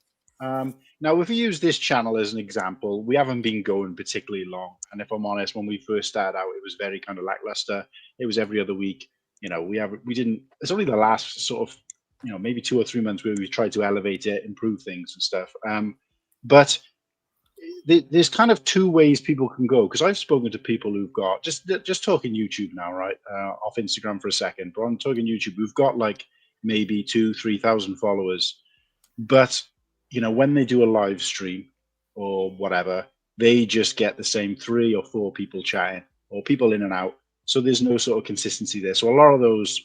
Now, if we use this channel as an example, we haven't been going particularly long, and if I'm honest, when we first started out, it was very kind of lackluster. It was every other week. You know, we didn't. It's only the last sort of, you know, maybe 2 or 3 months where we tried to elevate it, improve things and stuff. But there's kind of 2 ways people can go, because I've spoken to people who've got just talking YouTube now, right? Off Instagram for a second, but I'm talking YouTube. Who've got like maybe 2,000-3,000 followers, but you know, when they do a live stream or whatever, they just get the same 3 or 4 people chatting or people in and out. So there's no sort of consistency there. So a lot of those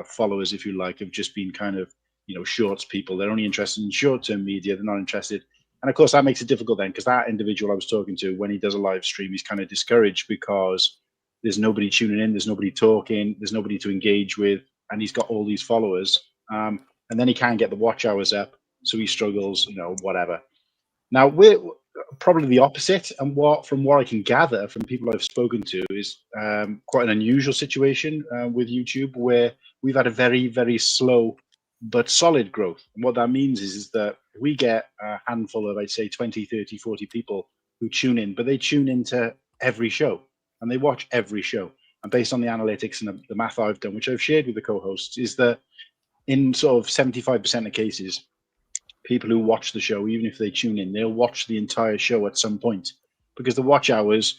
followers, if you like, have just been kind of, you know, shorts people. They're only interested in short-term media. They're not interested. And of course, that makes it difficult then, because that individual I was talking to, when he does a live stream, he's kind of discouraged because there's nobody tuning in, there's nobody talking, there's nobody to engage with, and he's got all these followers. And then he can't get the watch hours up, so he struggles, you know, whatever. Now, we're probably the opposite, and from what I can gather from people I've spoken to is quite an unusual situation with YouTube, where we've had a very, very slow but solid growth. And what that means is that we get a handful of, I'd say, 20, 30, 40 people who tune in, but they tune into every show and they watch every show. And based on the analytics and the math I've done, which I've shared with the co-hosts, is that in sort of 75% of cases, people who watch the show, even if they tune in, they'll watch the entire show at some point, because the watch hours,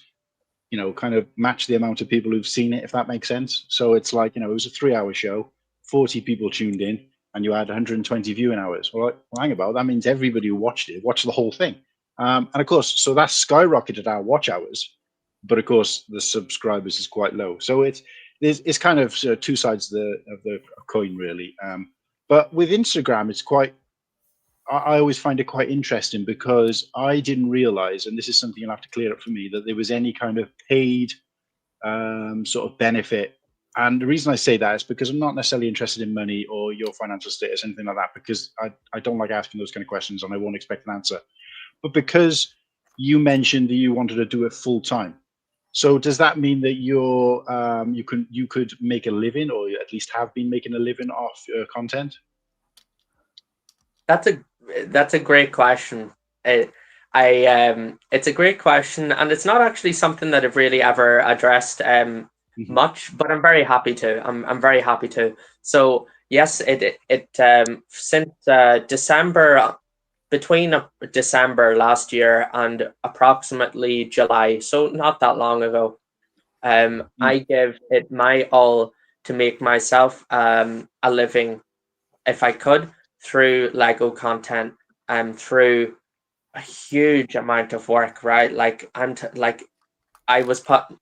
you know, kind of match the amount of people who've seen it, if that makes sense. So it's like, you know, it was a 3-hour show, 40 people tuned in, and you had 120 viewing hours. Well, hang about, that means everybody who watched it watched the whole thing. And of course, so that skyrocketed our watch hours, but of course the subscribers is quite low. So it's kind of 2 sides of the coin, really. But with Instagram, it's quite, I always find it quite interesting, because I didn't realize, and this is something you'll have to clear up for me, that there was any kind of paid sort of benefit. And the reason I say that is because I'm not necessarily interested in money or your financial status, anything like that, because I don't like asking those kind of questions and I won't expect an answer. But because you mentioned that you wanted to do it full time, so does that mean that you could make a living, or at least have been making a living off content? That's a great question. It's a great question, and it's not actually something that I've really ever addressed much, but I'm very happy to. I'm very happy to. So yes, since December, between December last year and approximately July, so not that long ago, I give it my all to make myself a living, if I could, through Lego content and through a huge amount of work, right? Like I was putting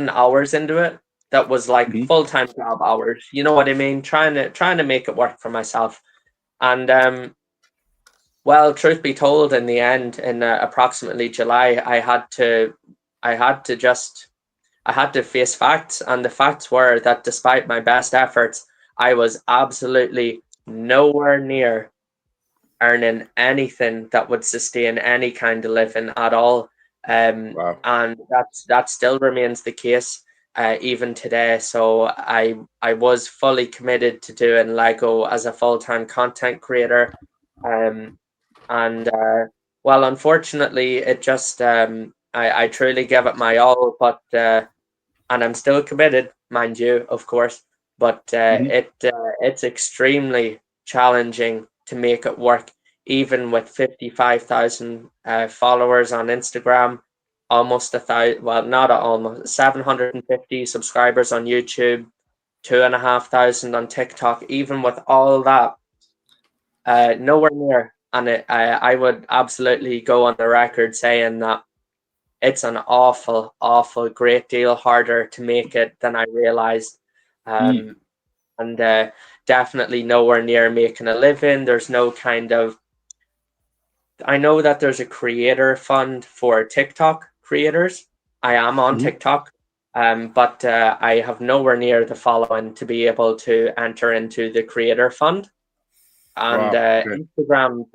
hours into it that was like full-time job hours. You know what I mean? Trying to make it work for myself. And well, truth be told, in the end, in approximately July, I had to face facts, and the facts were that despite my best efforts, I was absolutely nowhere near earning anything that would sustain any kind of living at all. Wow. And that still remains the case even today. So I was fully committed to doing Lego as a full-time content creator. Well, unfortunately, it just I truly give it my all, but and I'm still committed, mind you, of course. But it's extremely challenging to make it work, even with 55,000 followers on Instagram, almost 1,000, well, not almost 750 subscribers on YouTube, 2,500 on TikTok. Even with all that, nowhere near. And I would absolutely go on the record saying that it's an awful, awful great deal harder to make it than I realized. And definitely nowhere near making a living. There's no kind of, I know that there's a creator fund for TikTok creators. I am on TikTok, but I have nowhere near the following to be able to enter into the creator fund. and Wow, great. Instagram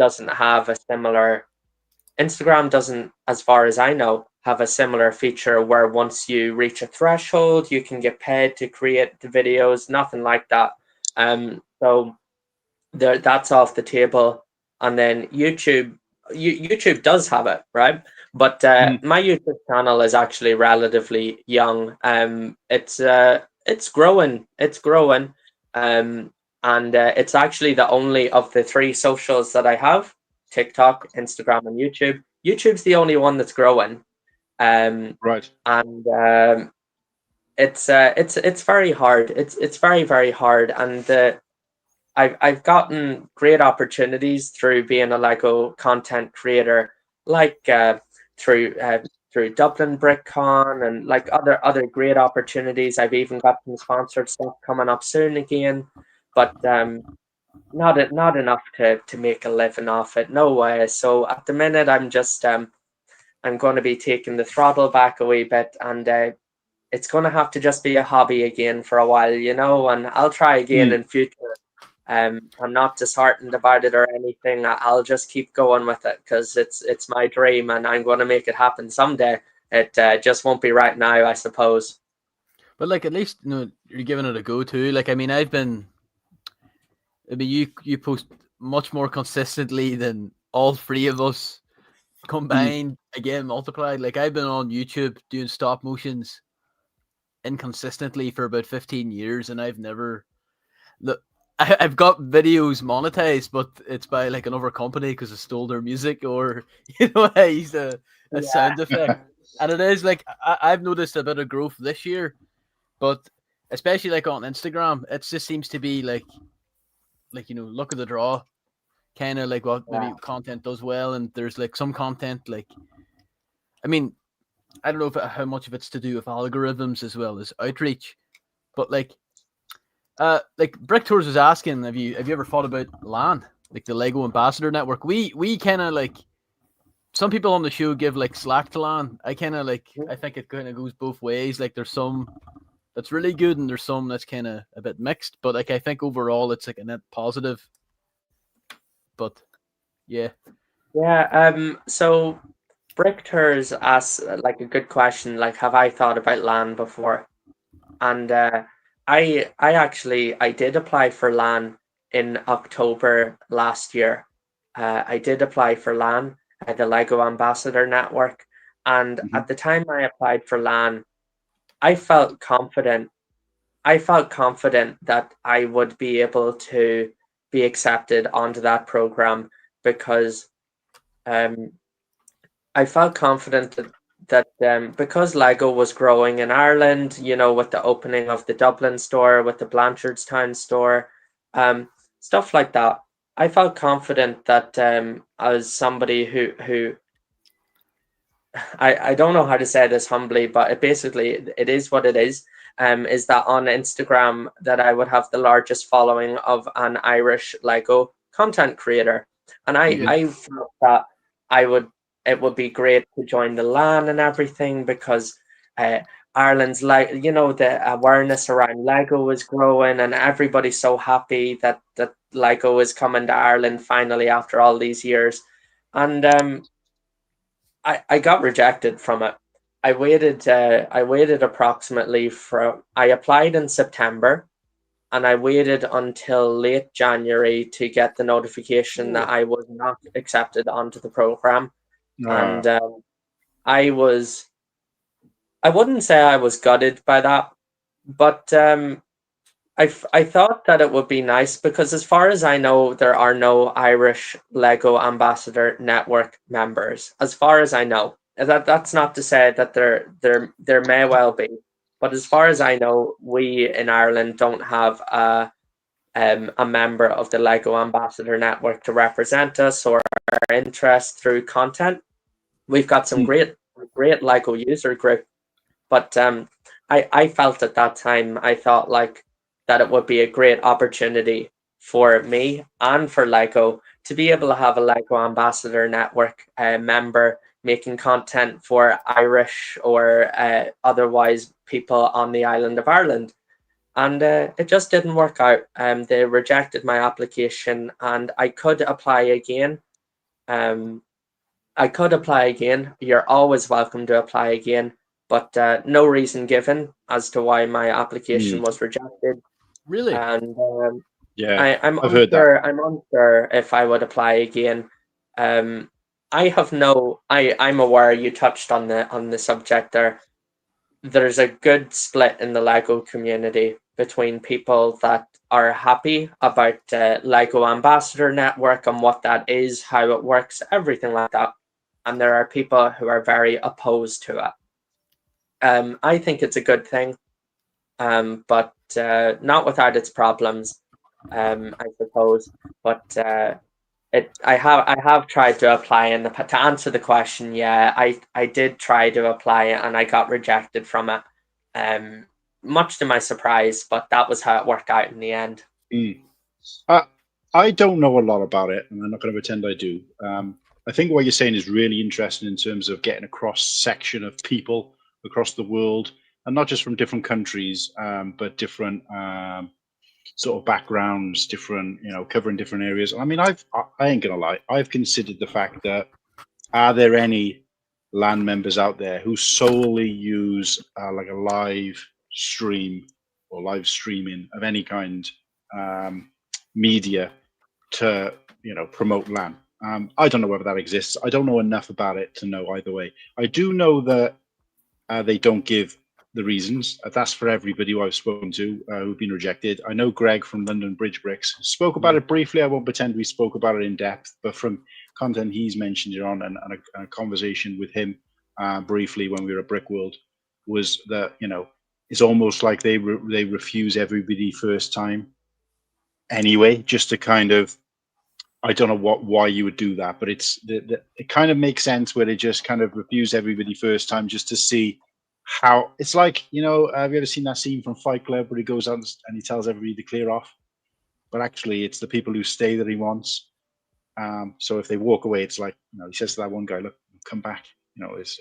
doesn't, as far as I know, have a similar feature where once you reach a threshold, you can get paid to create the videos. Nothing like that. So that's off the table. And then YouTube does have it, right? But my YouTube channel is actually relatively young. It's growing. And it's actually the only of the three socials that I have: TikTok, Instagram, and YouTube. YouTube's the only one that's growing. Right. And it's very hard. It's very, very hard. And I've gotten great opportunities through being a Lego content creator, like through Dublin BrickCon and like other great opportunities. I've even got some sponsored stuff coming up soon again, but not enough to make a living off it. No way. So at the minute, I'm just I'm going to be taking the throttle back a wee bit, and it's going to have to just be a hobby again for a while, and I'll try again in future. I'm not disheartened about it or anything. I'll just keep going with it because it's my dream, and I'm going to make it happen someday. It just won't be right now, I suppose. But like, at least you're giving it a go too. Like, I mean, you post much more consistently than all three of us combined, again multiplied. Like, I've been on YouTube doing stop motions inconsistently for about 15 years, and I've never I've got videos monetized, but it's by like another company because I stole their music, or I used a sound effect. And it is like I've noticed a bit of growth this year, but especially like on Instagram, it just seems to be like luck of the draw, kind of like what maybe content does well, and there's like some content like, I mean, I don't know how much of it's to do with algorithms as well as outreach, but like Brick Tours was asking, have you ever thought about LAN, like the Lego Ambassador Network? We kind of like, some people on the show give like slack to LAN. I kind of like, I think it kind of goes both ways. Like, there's some that's really good and there's some that's kind of a bit mixed, but like I think overall it's like a net positive. But yeah. So Brick Tours asks like a good question, like, have I thought about LAN before? And I did apply for LAN in October last year. I did apply for LAN at the Lego Ambassador Network, and at the time I applied for LAN, I felt confident. I felt confident that I would be able to be accepted onto that program because I felt confident that because Lego was growing in Ireland, with the opening of the Dublin store, with the Blanchardstown store, stuff like that, I felt confident that as somebody who I don't know how to say this humbly, but it is what it is that on Instagram that I would have the largest following of an Irish Lego content creator. And I felt that it would be great to join the LAN and everything because Ireland's the awareness around Lego is growing and everybody's so happy that Lego is coming to Ireland finally after all these years. And I got rejected from it. I waited approximately I applied in September and I waited until late January to get the notification that I was not accepted onto the program. And I wouldn't say I was gutted by that, but I thought that it would be nice because as far as I know, there are no Irish Lego Ambassador Network members. As far as I know, that's not to say that there may well be, but as far as I know, we in Ireland don't have a member of the Lego Ambassador Network to represent us or our interest through content. We've got some great Lego user group, but I felt at that time, I thought like that it would be a great opportunity for me and for Lego to be able to have a Lego Ambassador Network member making content for Irish or otherwise people on the island of Ireland. and it just didn't work out. They rejected my application, and I could apply again. I could apply again. You're always welcome to apply again, but no reason given as to why my application was rejected. Really? And Yeah, I'm I've heard that. unsure. I'm unsure if I would apply again. I have no. I'm aware you touched on the subject there. There's a good split in the Lego community between people that are happy about Lego Ambassador Network and what that is, how it works, everything like that, and there are people who are very opposed to it. I think it's a good thing, but not without its problems, I suppose. But I have tried to apply, and to answer the question, yeah, I did try to apply and I got rejected from it. Much to my surprise, but that was how it worked out in the end. I don't know a lot about it, and I'm not going to pretend I do. I think what you're saying is really interesting in terms of getting a cross section of people across the world, and not just from different countries, but different sort of backgrounds, different, covering different areas. I mean, I ain't gonna lie, I've considered the fact that, are there any LAN members out there who solely use like a live stream or live streaming of any kind, media to promote LAN? I don't know whether that exists. I don't know enough about it to know either way. I do know that they don't give the reasons. That's for everybody who I've spoken to who've been rejected. I know Greg from London Bridge Bricks spoke about it briefly. I won't pretend we spoke about it in depth, but from content he's mentioned it on, and a conversation with him briefly when we were at Brickworld, was that it's almost like they refuse everybody first time anyway, just to kind of, I don't know why you would do that, but it kind of makes sense where they just kind of refuse everybody first time just to see how it's like. Have you ever seen that scene from Fight Club where he goes out and he tells everybody to clear off, but actually it's the people who stay that he wants. So if they walk away, it's like, he says to that one guy, look, come back. It's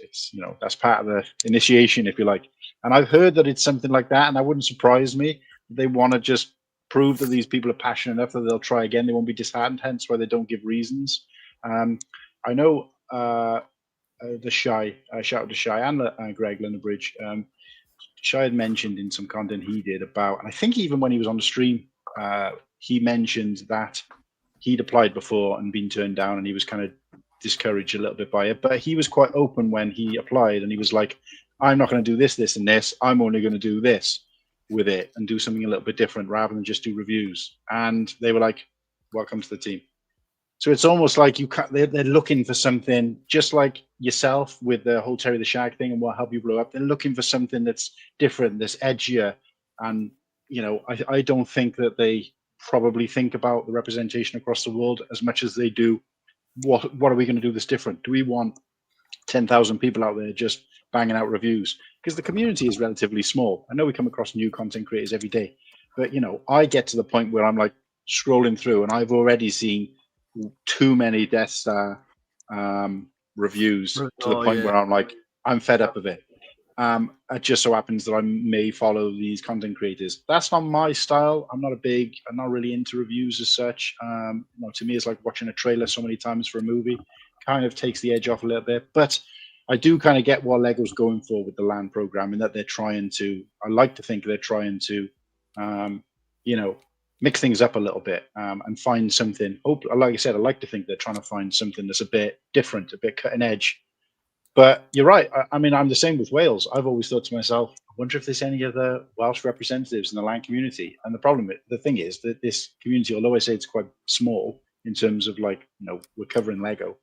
that's part of the initiation, if you like. And I've heard that it's something like that, and that wouldn't surprise me. They want to just prove that these people are passionate enough that they'll try again. They won't be disheartened, hence why they don't give reasons. I know the Shy, shout out to Shy and Greg Londonbridge. Shy had mentioned in some content he did about, and I think even when he was on the stream, he mentioned that he'd applied before and been turned down, and he was kind of discouraged a little bit by it. But he was quite open when he applied, and he was like, I'm not going to do this, this, and this. I'm only going to do this with it and do something a little bit different rather than just do reviews. And they were like, welcome to the team. So it's almost like they're looking for something, just like yourself with the whole Terry the Shag thing and what helped you blow up. They're looking for something that's different, that's edgier. And, I don't think that they probably think about the representation across the world as much as they do. What are we going to do that's different? Do we want 10,000 people out there just banging out reviews? Because the community is relatively small. I know we come across new content creators every day, but I get to the point where I'm like scrolling through and I've already seen too many Death Star reviews to the point where I'm like, I'm fed up of it. It just so happens that I may follow these content creators. That's not my style. I'm not really into reviews as such. To me, it's like watching a trailer so many times for a movie. Kind of takes the edge off a little bit. But I do kind of get what Lego's going for with the LAN program, and that they're trying to, I like to think they're trying to, mix things up a little bit and find something. Like I said, I like to think they're trying to find something that's a bit different, a bit cutting edge. But you're right. I mean, I'm the same with Wales. I've always thought to myself, I wonder if there's any other Welsh representatives in the LAN community. And the thing is that this community, although I say it's quite small in terms of we're covering Lego,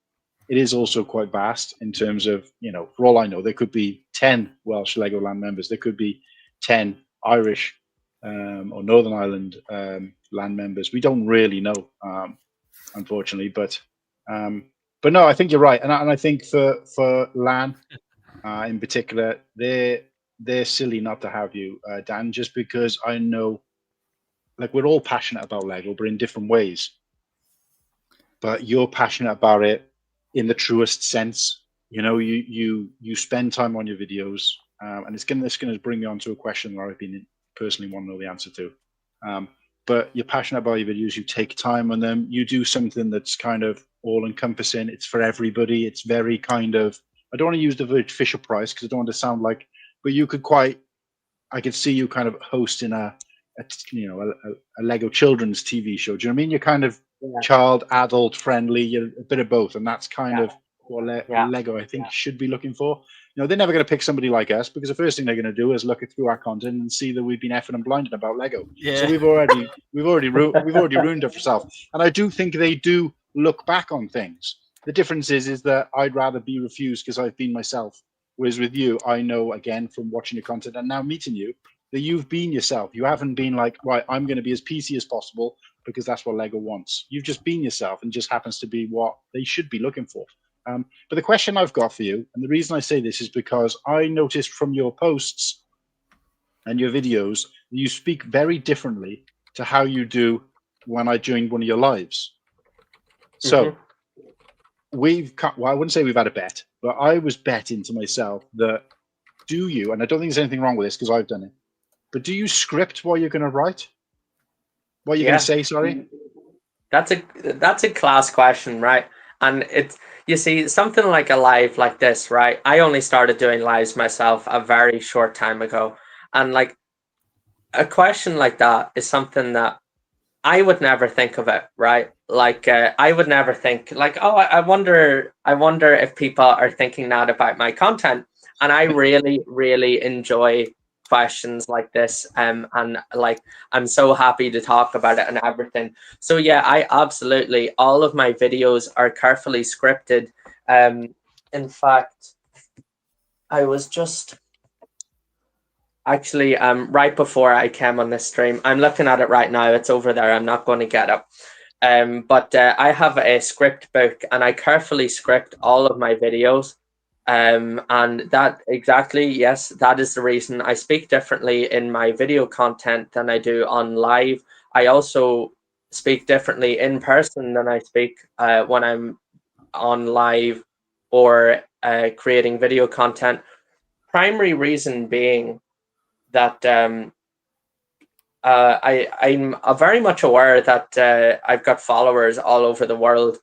it is also quite vast in terms of, for all I know, there could be 10 Welsh Lego LAN members. There could be 10 Irish or Northern Ireland LAN members. We don't really know, unfortunately, but no, I think you're right, and I think for LAN in particular, they're silly not to have you, Dan, just because I know, we're all passionate about Lego, but in different ways. But you're passionate about it in the truest sense. You spend time on your videos, and it's going to bring me on to a question that I've been personally want to know the answer to. But you're passionate about your videos. You take time on them. You do something that's kind of all-encompassing. It's for everybody. It's very kind of, I don't want to use the word Fisher-Price because I don't want to sound like, but you could I could see you kind of hosting a Lego children's TV show. Do you know what I mean? You're kind of child, adult friendly. You're a bit of both, and that's kind of what Lego, I think, should be looking for. They're never going to pick somebody like us because the first thing they're going to do is look through our content and see that we've been effing and blinded about Lego. Yeah. So we've already ruined it for ourselves. And I do think they do look back on things. The difference is that I'd rather be refused because I've been myself. Whereas with you, I know, again, from watching your content and now meeting you, that you've been yourself. You haven't been like, right, I'm going to be as PC as possible because that's what Lego wants. You've just been yourself, and just happens to be what they should be looking for. But the question I've got for you, and the reason I say this is because I noticed from your posts and your videos, you speak very differently to how you do when I joined one of your lives. So I wouldn't say we've had a bet, but I was betting to myself that do you, and I don't think there's anything wrong with this because I've done it, but do you script what you're going to write? What you're going to say, sorry? That's a class question, right? And it's, you see, something like a live like this, right? I only started doing lives myself a very short time ago. And like a question like that is something that I would never think of it, right? Like I would never think like, oh, I wonder if people are thinking that about my content. And I really, really enjoy questions like this, and like I'm so happy to talk about it and everything. So yeah, I absolutely, all of my videos are carefully scripted. In fact, I was just actually right before I came on this stream, I'm looking at it right now, it's over there, I'm not going to get it, but I have a script book and I carefully script all of my videos. And that exactly, yes, that is the reason I speak differently in my video content than I do on live. I also speak differently in person than I speak when I'm on live or creating video content. Primary reason being that I'm very much aware that I've got followers all over the world.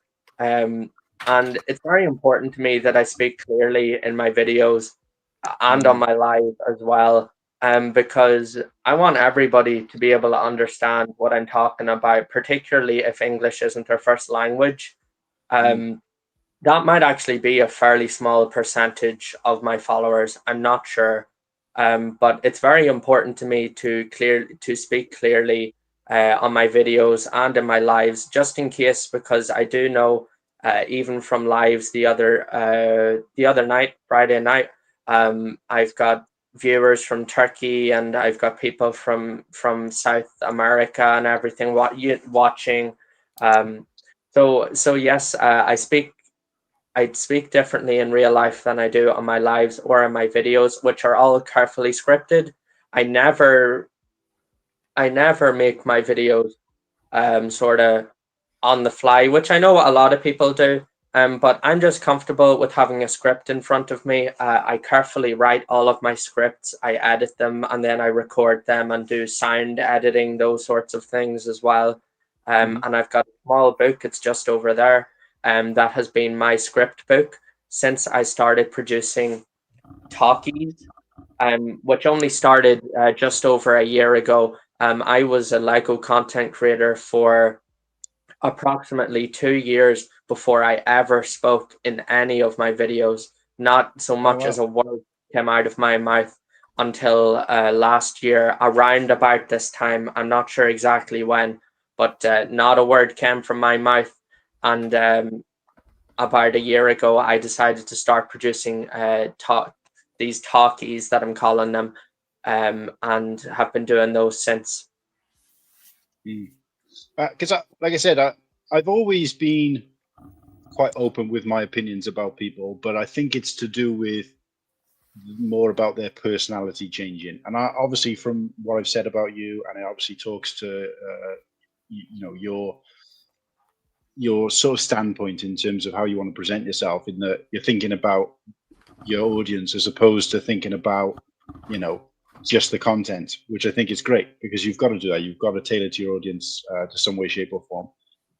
And it's very important to me that I speak clearly in my videos and on my live as well, because I want everybody to be able to understand what I'm talking about, particularly if English isn't their first language. That might actually be a fairly small percentage of my followers. I'm not sure, but it's very important to me to speak clearly on my videos and in my lives, just in case, because I do know. Even from lives the other night, Friday night, I've got viewers from Turkey and I've got people from South America and everything watching. So yes, I'd speak differently in real life than I do on my lives or in my videos, which are all carefully scripted. I never make my videos sort of on the fly, which I know a lot of people do, but I'm just comfortable with having a script in front of me. I carefully write all of my scripts, I edit them, and then I record them and do sound editing, those sorts of things as well. And I've got a small book, it's just over there, that has been my script book since I started producing talkies, which only started just over a year ago. I was a Lego content creator for approximately 2 years before I ever spoke in any of my videos. Not so much as a word came out of my mouth until last year, around about this time. I'm not sure exactly when, but not a word came from my mouth. And about a year ago, I decided to start producing these talkies that I'm calling them, and have been doing those since. Because, like I said, I've always been quite open with my opinions about people, but I think it's to do with more about their personality changing. And obviously, from what I've said about you, and it obviously talks to your sort of standpoint in terms of how you want to present yourself, in that you're thinking about your audience as opposed to thinking about just the content, which I think is great because you've got to do that. You've got to tailor to your audience to some way, shape, or form.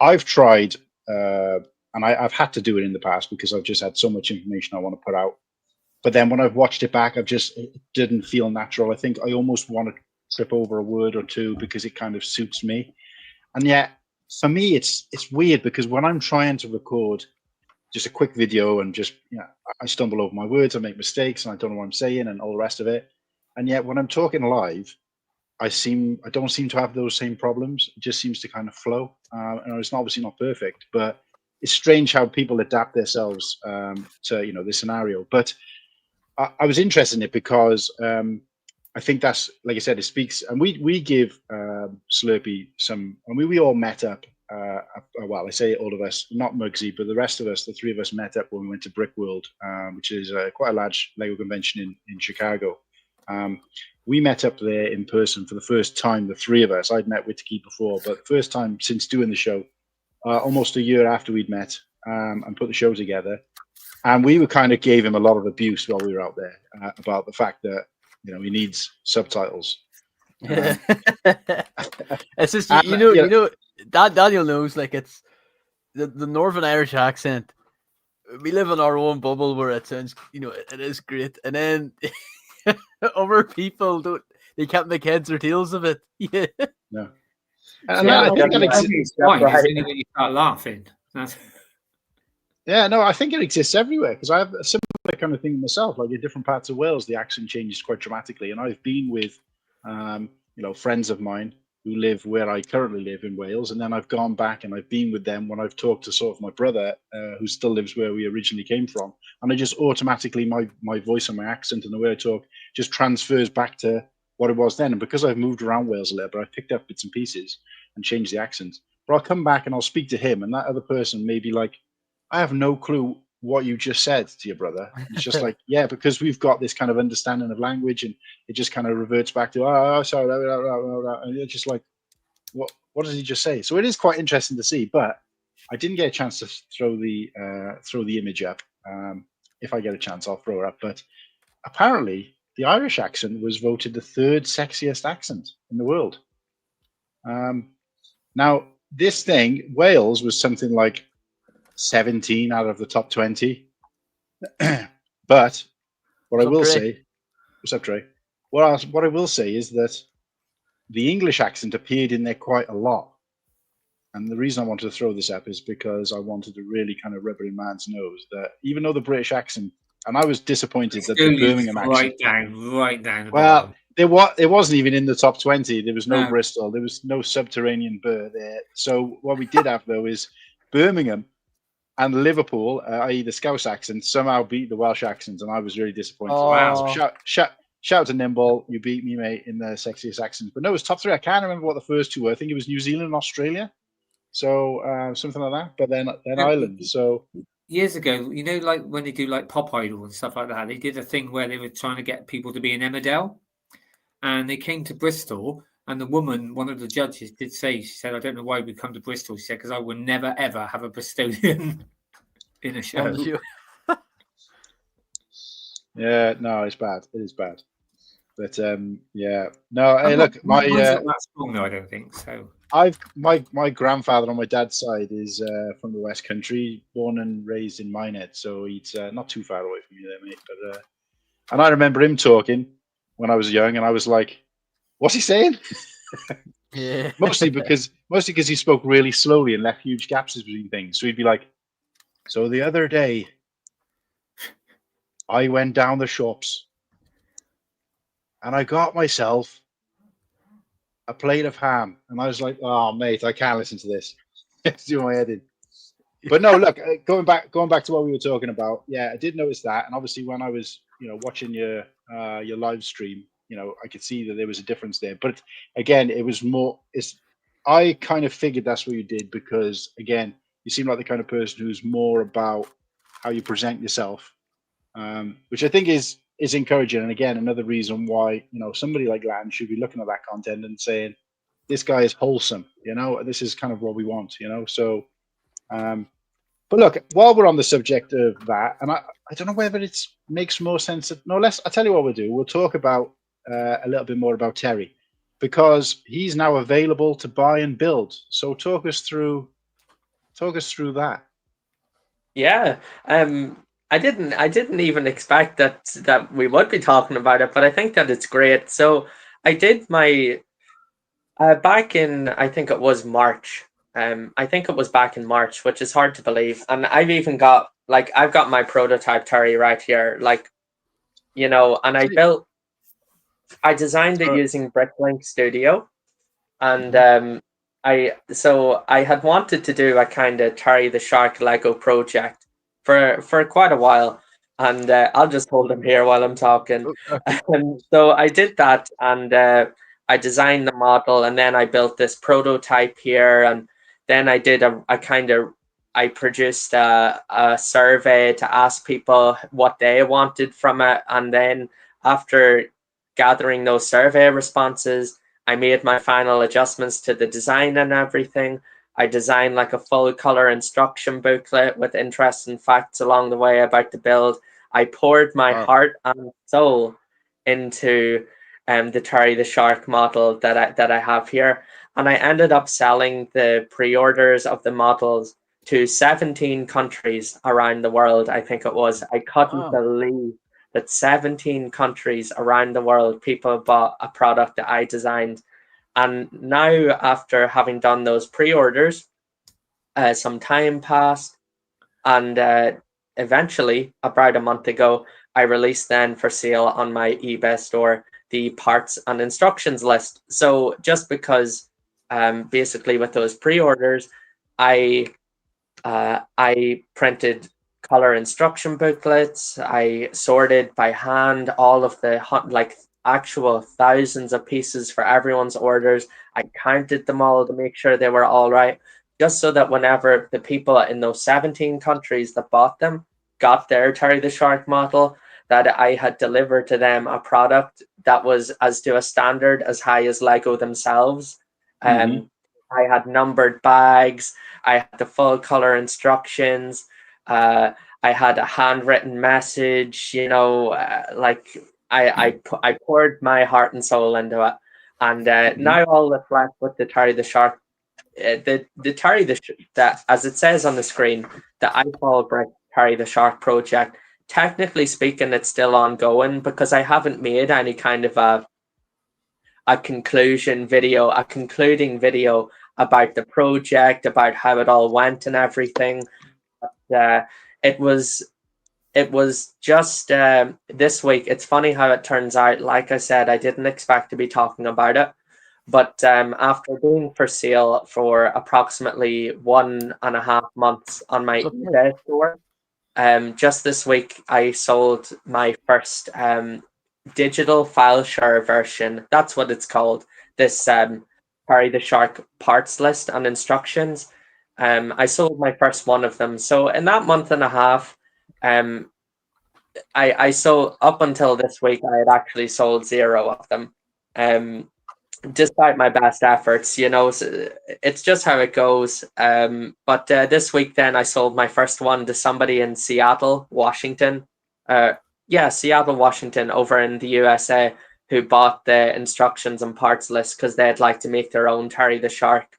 I've tried, and I've had to do it in the past because I've just had so much information I want to put out. But then when I've watched it back, it didn't feel natural. I think I almost want to trip over a word or two because it kind of suits me. And yet, for me, it's weird because when I'm trying to record just a quick video and just, I stumble over my words, I make mistakes, and I don't know what I'm saying and all the rest of it. And yet when I'm talking live, I don't seem to have those same problems. It just seems to kind of flow. And it's obviously not perfect, but it's strange how people adapt themselves to, this scenario. But I was interested in it because I think that's, like I said, it speaks. And we give Slurpy some, we all met up. Well, I say all of us, not Muggsy, but the rest of us, the three of us met up when we went to Brick World, which is quite a large Lego convention in Chicago. We met up there in person for the first time, the three of us. I'd met Whittakee before, but first time since doing the show, almost a year after we'd met and put the show together. And we were kind of gave him a lot of abuse while we were out there about the fact that, he needs subtitles. It's just, Daniel knows, like, it's the Northern Irish accent. We live in our own bubble where it sounds, it is great. And then other people they can't make heads or tails of it. Yeah. No. And I think that exists. When you start laughing. Yeah, no, I think it exists everywhere because I have a similar kind of thing myself. Like in different parts of Wales, the accent changes quite dramatically. And I've been with, friends of mine who live where I currently live in Wales, and then I've gone back and I've been with them when I've talked to sort of my brother who still lives where we originally came from, and I just automatically my voice and my accent and the way I talk just transfers back to what it was then. And because I've moved around Wales a little bit, I've picked up bits and pieces and changed the accent. But I'll come back and I'll speak to him, and that other person may be like, I have no clue what you just said to your brother. It's just like, yeah, because we've got this kind of understanding of language, and it just kind of reverts back to, sorry, and it's just like, what did he just say? So it is quite interesting to see, but I didn't get a chance to throw the image up. If I get a chance, I'll throw it up. But apparently, the Irish accent was voted the third sexiest accent in the world. Now, this thing, Wales, was something like 17 out of the top 20. But what I will say, what's up, Trey? What I will say is that the English accent appeared in there quite a lot. And the reason I wanted to throw this up is because I wanted to really kind of rub it in man's nose that even though the British accent, and I was disappointed that the Birmingham accent. Right down. Well, it wasn't even in the top 20. There was no Bristol. There was no subterranean burr there. So what we did have, though, is Birmingham and Liverpool, i.e. the Scouse accent, somehow beat the Welsh accent, and I was really disappointed. Oh. Wow. Shout to Nimble, you beat me, mate, in the sexiest accent. But no, it was top three. I can't remember what the first two were. I think it was New Zealand and Australia. So something like that. But then Ireland. So years ago, like when they do like Pop Idol and stuff like that, they did a thing where they were trying to get people to be in Emmerdale. And they came to Bristol, and the woman, one of the judges, did say, she said, I don't know why we come to Bristol. She said, because I will never, ever have a Bristolian in a show. Yeah, no, it's bad. It is bad. But yeah, no. Hey, look, my not strong, though, I don't think so. My grandfather on my dad's side is from the West Country, born and raised in Minehead, so he's not too far away from you there, mate. But and I remember him talking when I was young, and I was like, "What's he saying?" Yeah. mostly because he spoke really slowly and left huge gaps between things. So he'd be like, "So the other day, I went down the shops." And I got myself a plate of ham. And I was like, oh, mate, I can't listen to this. It's doing my head in. But no, look, going back to what we were talking about. Yeah, I did notice that. And obviously when I was, watching your live stream, I could see that there was a difference there. But again, it was more, I kind of figured that's what you did because, again, you seem like the kind of person who's more about how you present yourself, which I think is encouraging. And again, another reason why somebody like Lan should be looking at that content and saying this guy is wholesome, this is kind of what we want, so but look, while we're on the subject of that, and I don't know whether it makes more sense I'll tell you what we'll do. We'll talk about a little bit more about Terry, because he's now available to buy and build. So talk us through that. Yeah. I didn't even expect that we would be talking about it, but I think that it's great. So I did my back in, I think it was March. I think it was back in March, which is hard to believe. And I've even got I've got my prototype Terry right here, and I designed it using Bricklink Studio, and I had wanted to do a kind of Terry the Shark Lego project for quite a while, and I'll just hold him here while I'm talking. So I did that, and I designed the model, and then I built this prototype here, and then I did I produced a survey to ask people what they wanted from it, and then after gathering those survey responses, I made my final adjustments to the design and everything. I designed a full color instruction booklet with interesting facts along the way about the build. I poured my heart and soul into the Terry the Shark model that I have here, and I ended up selling the pre-orders of the models to 17 countries around the world. I think it was. I couldn't believe that 17 countries around the world people bought a product that I designed. And now, after having done those pre-orders, some time passed, and eventually, about a month ago, I released then for sale on my eBay store the parts and instructions list. So just because basically with those pre-orders, I printed color instruction booklets. I sorted by hand all of the actual thousands of pieces for everyone's orders. I counted them all to make sure they were all right, just so that whenever the people in those 17 countries that bought them got their Terry the Shark model, that I had delivered to them a product that was as to a standard as high as Lego themselves. I had numbered bags. I had the full color instructions. I had a handwritten message. I poured my heart and soul into it, and now all that's left with the Terry the Shark, the Terry that, as it says on the screen, the ifolbricks Terry the Shark project. Technically speaking, it's still ongoing because I haven't made any kind of a concluding video about the project, about how it all went and everything. But, it was just this week. It's funny how it turns out. Like I said, I didn't expect to be talking about it, but after being for sale for approximately 1.5 months on my eBay store, just this week I sold my first digital file share version. That's what it's called. This Terry the Shark parts list and instructions. I sold my first one of them. So in that month and a half, I sold, up until this week, I had actually sold 0 of them. Despite my best efforts, it's just how it goes. But this week, then I sold my first one to somebody in Seattle, Washington. Seattle, Washington, over in the USA, who bought the instructions and parts list because they'd like to make their own Terry the Shark.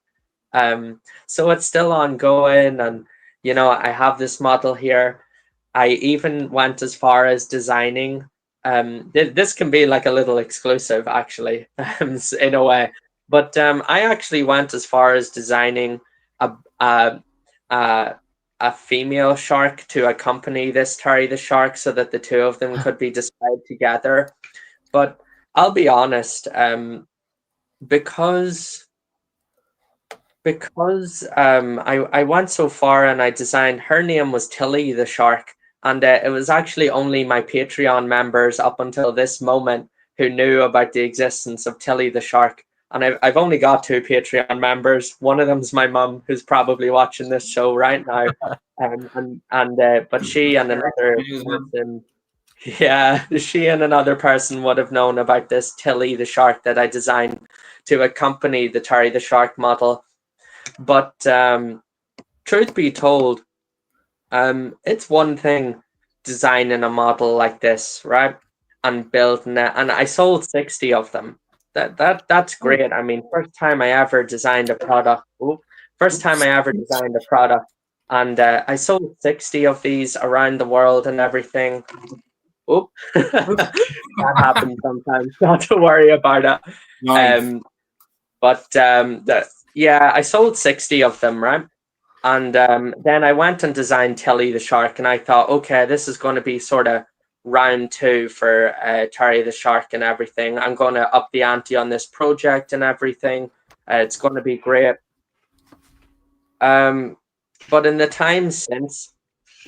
So it's still ongoing, and I have this model here. I even went as far as designing. This can be like a little exclusive, actually, in a way. But I actually went as far as designing a female shark to accompany this Terry the Shark, so that the two of them could be displayed together. But I'll be honest, because I went so far and I designed, her name was Tilly the Shark. And it was actually only my Patreon members up until this moment who knew about the existence of Tilly the Shark. And I've only got 2 Patreon members. One of them's my mum, who's probably watching this show right now. But she and another person, she and another person would have known about this Tilly the Shark that I designed to accompany the Terry the Shark model. But truth be told, it's one thing designing a model like this, right? and building it, and I sold 60 of them. That's great. I mean, first time I ever designed a product. And I sold 60 of these around the world and everything. Oh, that happens sometimes. Not to worry about it. Nice. Yeah, I sold 60 of them, right? And then I went and designed Tilly the Shark, and I thought, okay, this is going to be sort of round 2 for Terry the Shark and everything. I'm going to up the ante on this project and everything. It's going to be great. But in the time since,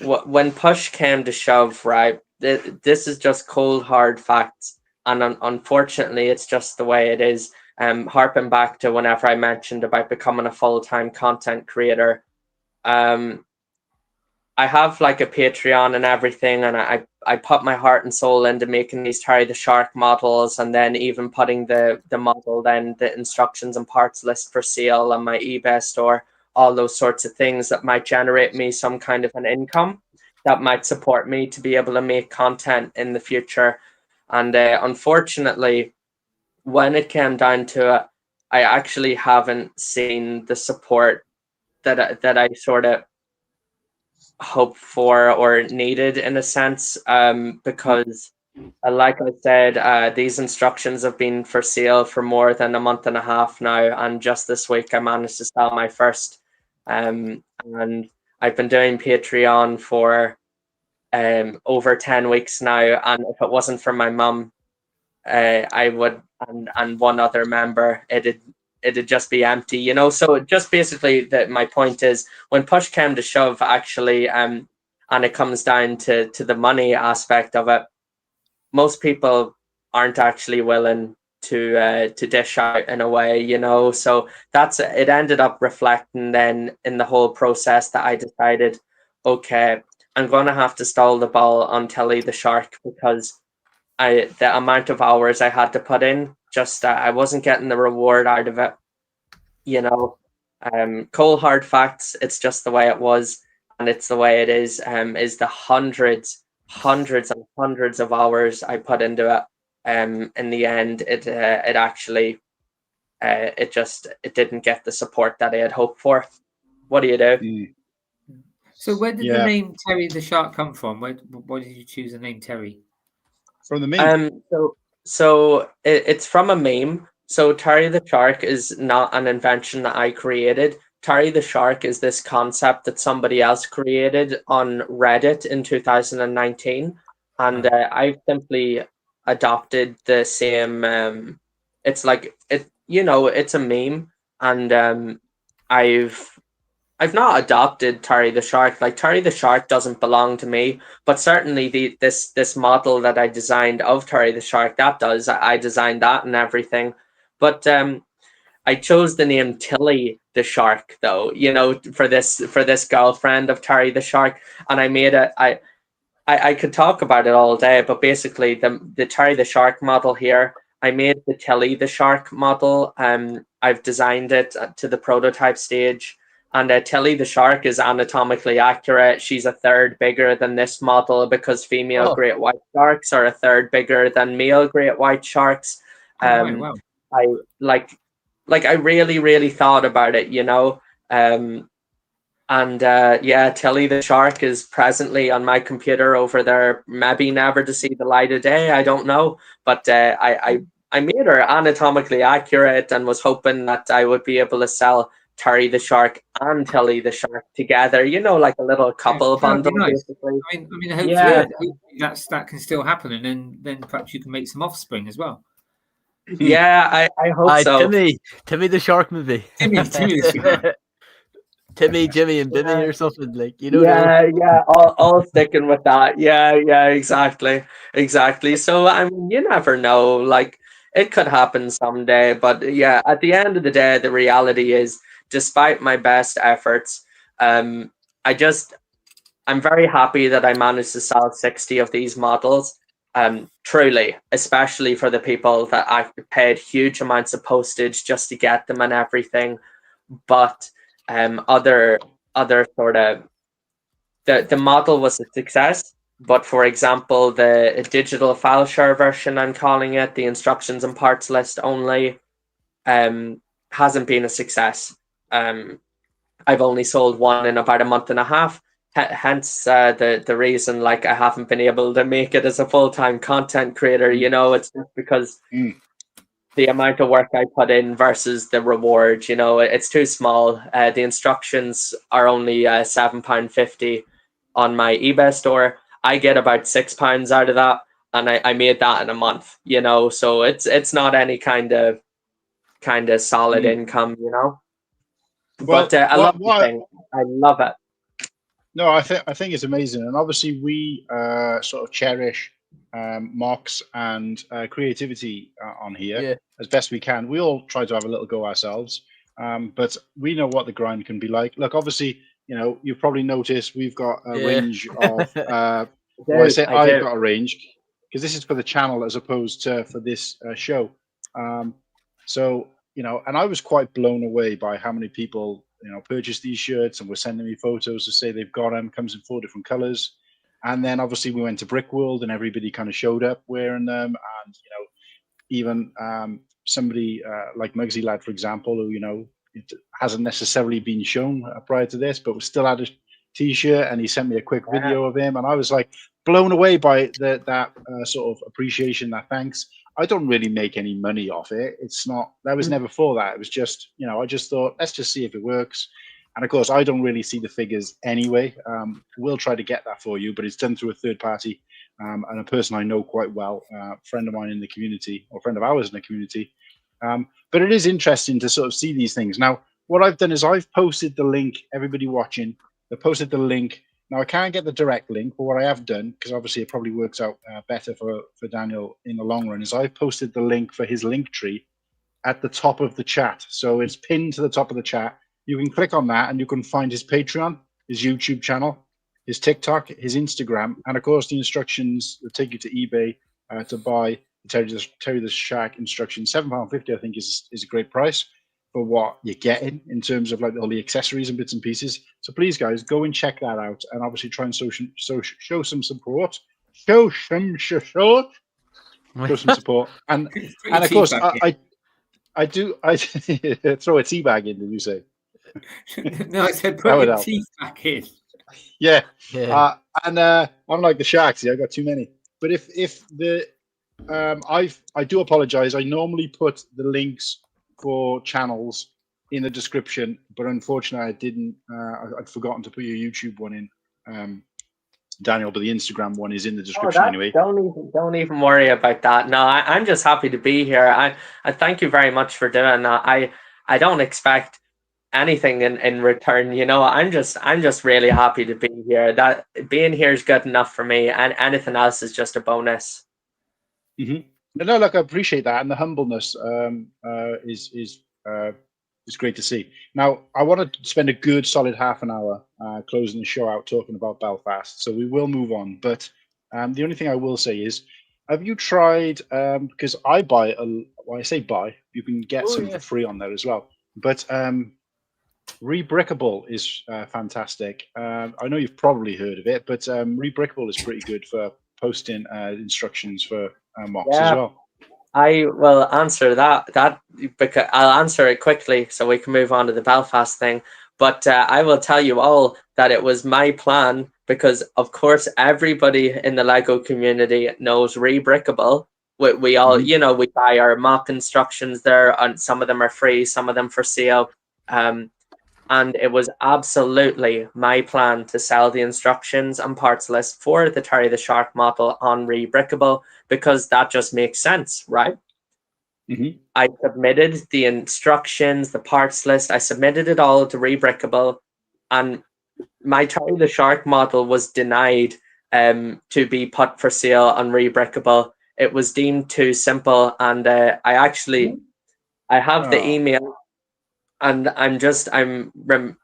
when push came to shove, right, this is just cold, hard facts. And unfortunately, it's just the way it is. Harping back to whenever I mentioned about becoming a full-time content creator, I have like a Patreon and everything, and I put my heart and soul into making these Terry the Shark models, and then even putting the model, then the instructions and parts list for sale on my eBay store, all those sorts of things that might generate me some kind of an income that might support me to be able to make content in the future. And unfortunately, when it came down to it, I actually haven't seen the support that I sort of hoped for or needed, in a sense, because like I said, these instructions have been for sale for more than a month and a half now, and just this week I managed to sell my first. And I've been doing Patreon for over 10 weeks now, and if it wasn't for my mum, I would, and one other member, it'd just be empty, you know. So just basically, that my point is, when push came to shove, actually, and it comes down to the money aspect of it, most people aren't actually willing to dish out in a way, you know. So it ended up reflecting then in the whole process that I decided, okay, I'm going to have to stall the ball on Tilly the Shark, because the amount of hours I had to put in, just I wasn't getting the reward out of it, you know. Cold hard facts, it's just the way it was, and it's the way it is the hundreds and hundreds of hours I put into it. In the end, it actually it didn't get the support that I had hoped for. What do you do? So where did the name Terry the Shark come from? Why did you choose the name Terry? From the meme. So it's from a meme. So Terry the Shark is not an invention that I created. Terry the Shark is this concept that somebody else created on Reddit in 2019, and I've simply adopted the same. It's like it, you know, it's a meme, and I've not adopted Terry the Shark. Like, Terry the Shark doesn't belong to me, but certainly this model that I designed of Terry the Shark, that does. I designed that and everything. But I chose the name Tilly the Shark, though, you know, for this girlfriend of Terry the Shark, and I made it. I could talk about it all day, but basically the Terry the Shark model here, I made the Tilly the Shark model. I've designed it to the prototype stage. And Tilly the Shark is anatomically accurate. She's a third bigger than this model, because female great white sharks are a third bigger than male great white sharks. Wow. I I really, really thought about it, you know. Tilly the Shark is presently on my computer over there, maybe never to see the light of day. I don't know, but I made her anatomically accurate and was hoping that I would be able to sell Terry the Shark and Tilly the Shark together, you know, like a little couple bundle, nice. basically. I mean, hopefully that can still happen, and then perhaps you can make some offspring as well. Yeah, I hope so. Timmy the Shark movie. Timmy the Shark. Timmy, Jimmy, and Bimmy or something, like, you know. Yeah, all sticking with that. Yeah, exactly. So I mean, you never know. Like, it could happen someday, but yeah, at the end of the day, the reality is, despite my best efforts, I'm very happy that I managed to sell 60 of these models. Truly, especially for the people that I paid huge amounts of postage just to get them and everything. But other sort of the model was a success, But for example, the digital file share version, I'm calling it, the instructions and parts list only, hasn't been a success. I've only sold one in about a month and a half. Hence the reason, like, I haven't been able to make it as a full-time content creator. You know, it's just because the amount of work I put in versus the reward, you know, it's too small. The instructions are only £7.50 on my eBay store. I get about £6 out of that, and I made that in a month, you know, so it's not any kind of solid income, you know. Well, But I love the thing. I love it. No, I think it's amazing, and obviously we sort of cherish MOCs and creativity on here as best we can. We all try to have a little go ourselves, but we know what the grind can be like. Look, obviously, you know, you've probably noticed we've got a range of. Well, I say I've got a range because this is for the channel as opposed to for this show. So, you know, and I was quite blown away by how many people, you know, purchased these shirts and were sending me photos to say they've got them. Comes in 4 different colors, and then obviously we went to Brick World and everybody kind of showed up wearing them, and you know, even somebody like Muggsy Lad, for example, who, you know, it hasn't necessarily been shown prior to this, but we still had a t-shirt, and he sent me a quick video of him, and I was like blown away by that sort of appreciation, that thanks. I don't really make any money off it. It's not, that was never for that. It was just, you know, I just thought, let's just see if it works. And of course, I don't really see the figures anyway. We'll try to get that for you, but it's done through a third party and a person I know quite well, a friend of mine in the community, or a friend of ours in the community. But it is interesting to sort of see these things. Now, what I've done is I've posted the link, everybody watching, I posted the link. Now, I can't get the direct link, but what I have done, because obviously it probably works out better for Daniel in the long run, is I've posted the link for his link tree at the top of the chat. So it's pinned to the top of the chat. You can click on that and you can find his Patreon, his YouTube channel, his TikTok, his Instagram, and of course the instructions that take you to eBay to buy the Terry the Shark instructions. £7.50 I think is a great price for what you're getting in terms of like all the accessories and bits and pieces. So please, guys, go and check that out, and obviously try and show some support. Show some support. And of course, I do throw a tea bag in. Did you say? No, I said put your teeth back in. Yeah. And I'm like the Sharks. I got too many. But if the I do apologize. I normally put the links for channels in the description, but unfortunately I didn't. I'd forgotten to put your YouTube one in, Daniel, but the Instagram one is in the description anyway. Don't even worry about that. No, I'm just happy to be here. I thank you very much for doing that. I don't expect anything in return, you know. I'm just really happy to be here. That being here is good enough for me, and anything else is just a bonus. No, look, I appreciate that, and the humbleness is great to see. Now, I want to spend a good solid half an hour closing the show out talking about Belfast, so we will move on. But the only thing I will say is, have you tried? Because I buy I say buy, you can get some for free on there as well. But Rebrickable is fantastic. I know you've probably heard of it, but Rebrickable is pretty good for posting instructions for MOCs as well. I will answer that because I'll answer it quickly so we can move on to the Belfast thing. But I will tell you all that it was my plan, because of course everybody in the Lego community knows Rebrickable. We all, you know, we buy our MOC instructions there, and some of them are free, some of them for sale. And it was absolutely my plan to sell the instructions and parts list for the Terry the Shark model on Rebrickable, because that just makes sense, right? I submitted the instructions, the parts list, I submitted it all to Rebrickable, and my Terry the Shark model was denied to be put for sale on Rebrickable. It was deemed too simple, and I have the email. And I'm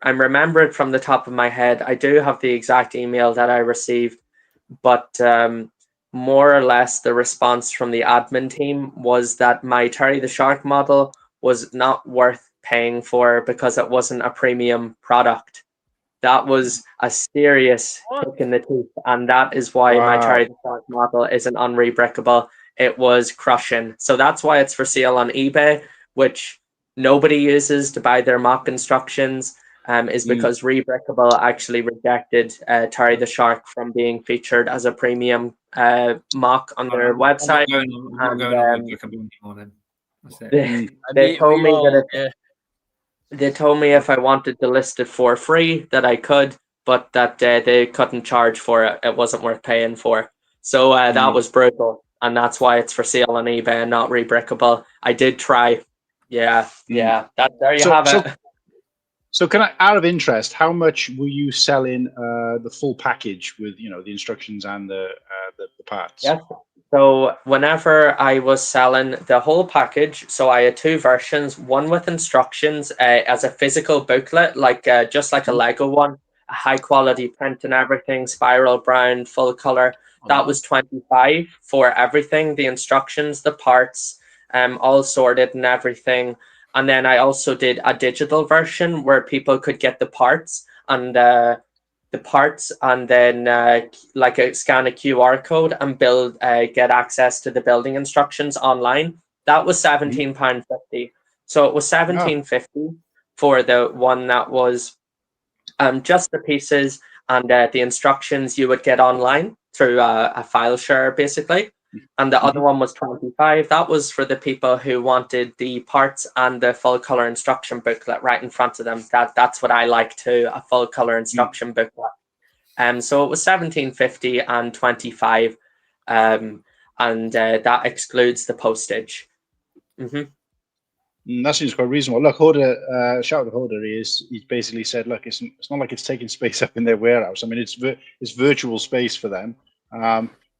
remembering from the top of my head. I do have the exact email that I received, but more or less the response from the admin team was that my Terry the Shark model was not worth paying for because it wasn't a premium product. that was a serious kick in the teeth, and that is why my Wow. Terry the Shark model isn't unrebrickable. It was crushing. So that's why it's for sale on eBay, which nobody uses to buy their mock instructions, is because Rebrickable actually rejected Terry the Shark from being featured as a premium mock on their website. I'm not going on Unbreakable anymore then. That's it. They told me that they told me if I wanted to list it for free that I could, but that they couldn't charge for it. It wasn't worth paying for. So that was brutal, and that's why it's for sale on eBay and not Rebrickable. I did try. Yeah. There you have it. So can I, out of interest, how much were you selling the full package with, you know, the instructions and the parts? Yes. So whenever I was selling the whole package, so I had two versions, one with instructions as a physical booklet, like just like a Lego one, a high quality print and everything, spiral brown, full color. That was 25 for everything, the instructions, the parts, all sorted and everything. And then I also did a digital version where people could get the parts and then scan a QR code and get access to the building instructions online. That was £17.50. So it was £17.50 for the one that was just the pieces and the instructions you would get online through a file share, basically. And the other one was 25. That was for the people who wanted the parts and the full color instruction booklet right in front of them. That's what I like too, a full color instruction booklet. So it was £17.50 and 25, and that excludes the postage. That seems quite reasonable. Look, Hoda, shout out to Hoda. He's basically said, look, it's not like it's taking space up in their warehouse. I mean, it's virtual space for them.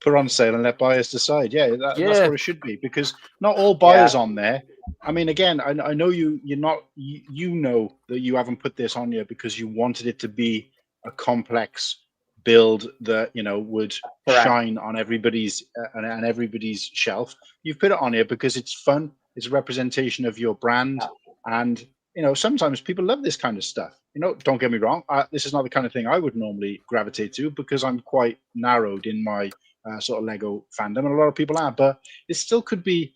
Put on sale and let buyers decide. That's what it should be, because not all buyers on there. I mean, again, I know you know that you haven't put this on here because you wanted it to be a complex build that, you know, would shine on everybody's and everybody's shelf. You've put it on here because it's fun. It's a representation of your brand, and you know, sometimes people love this kind of stuff. You know, don't get me wrong. This is not the kind of thing I would normally gravitate to because I'm quite narrowed in my sort of Lego fandom, and a lot of people are. But it still could be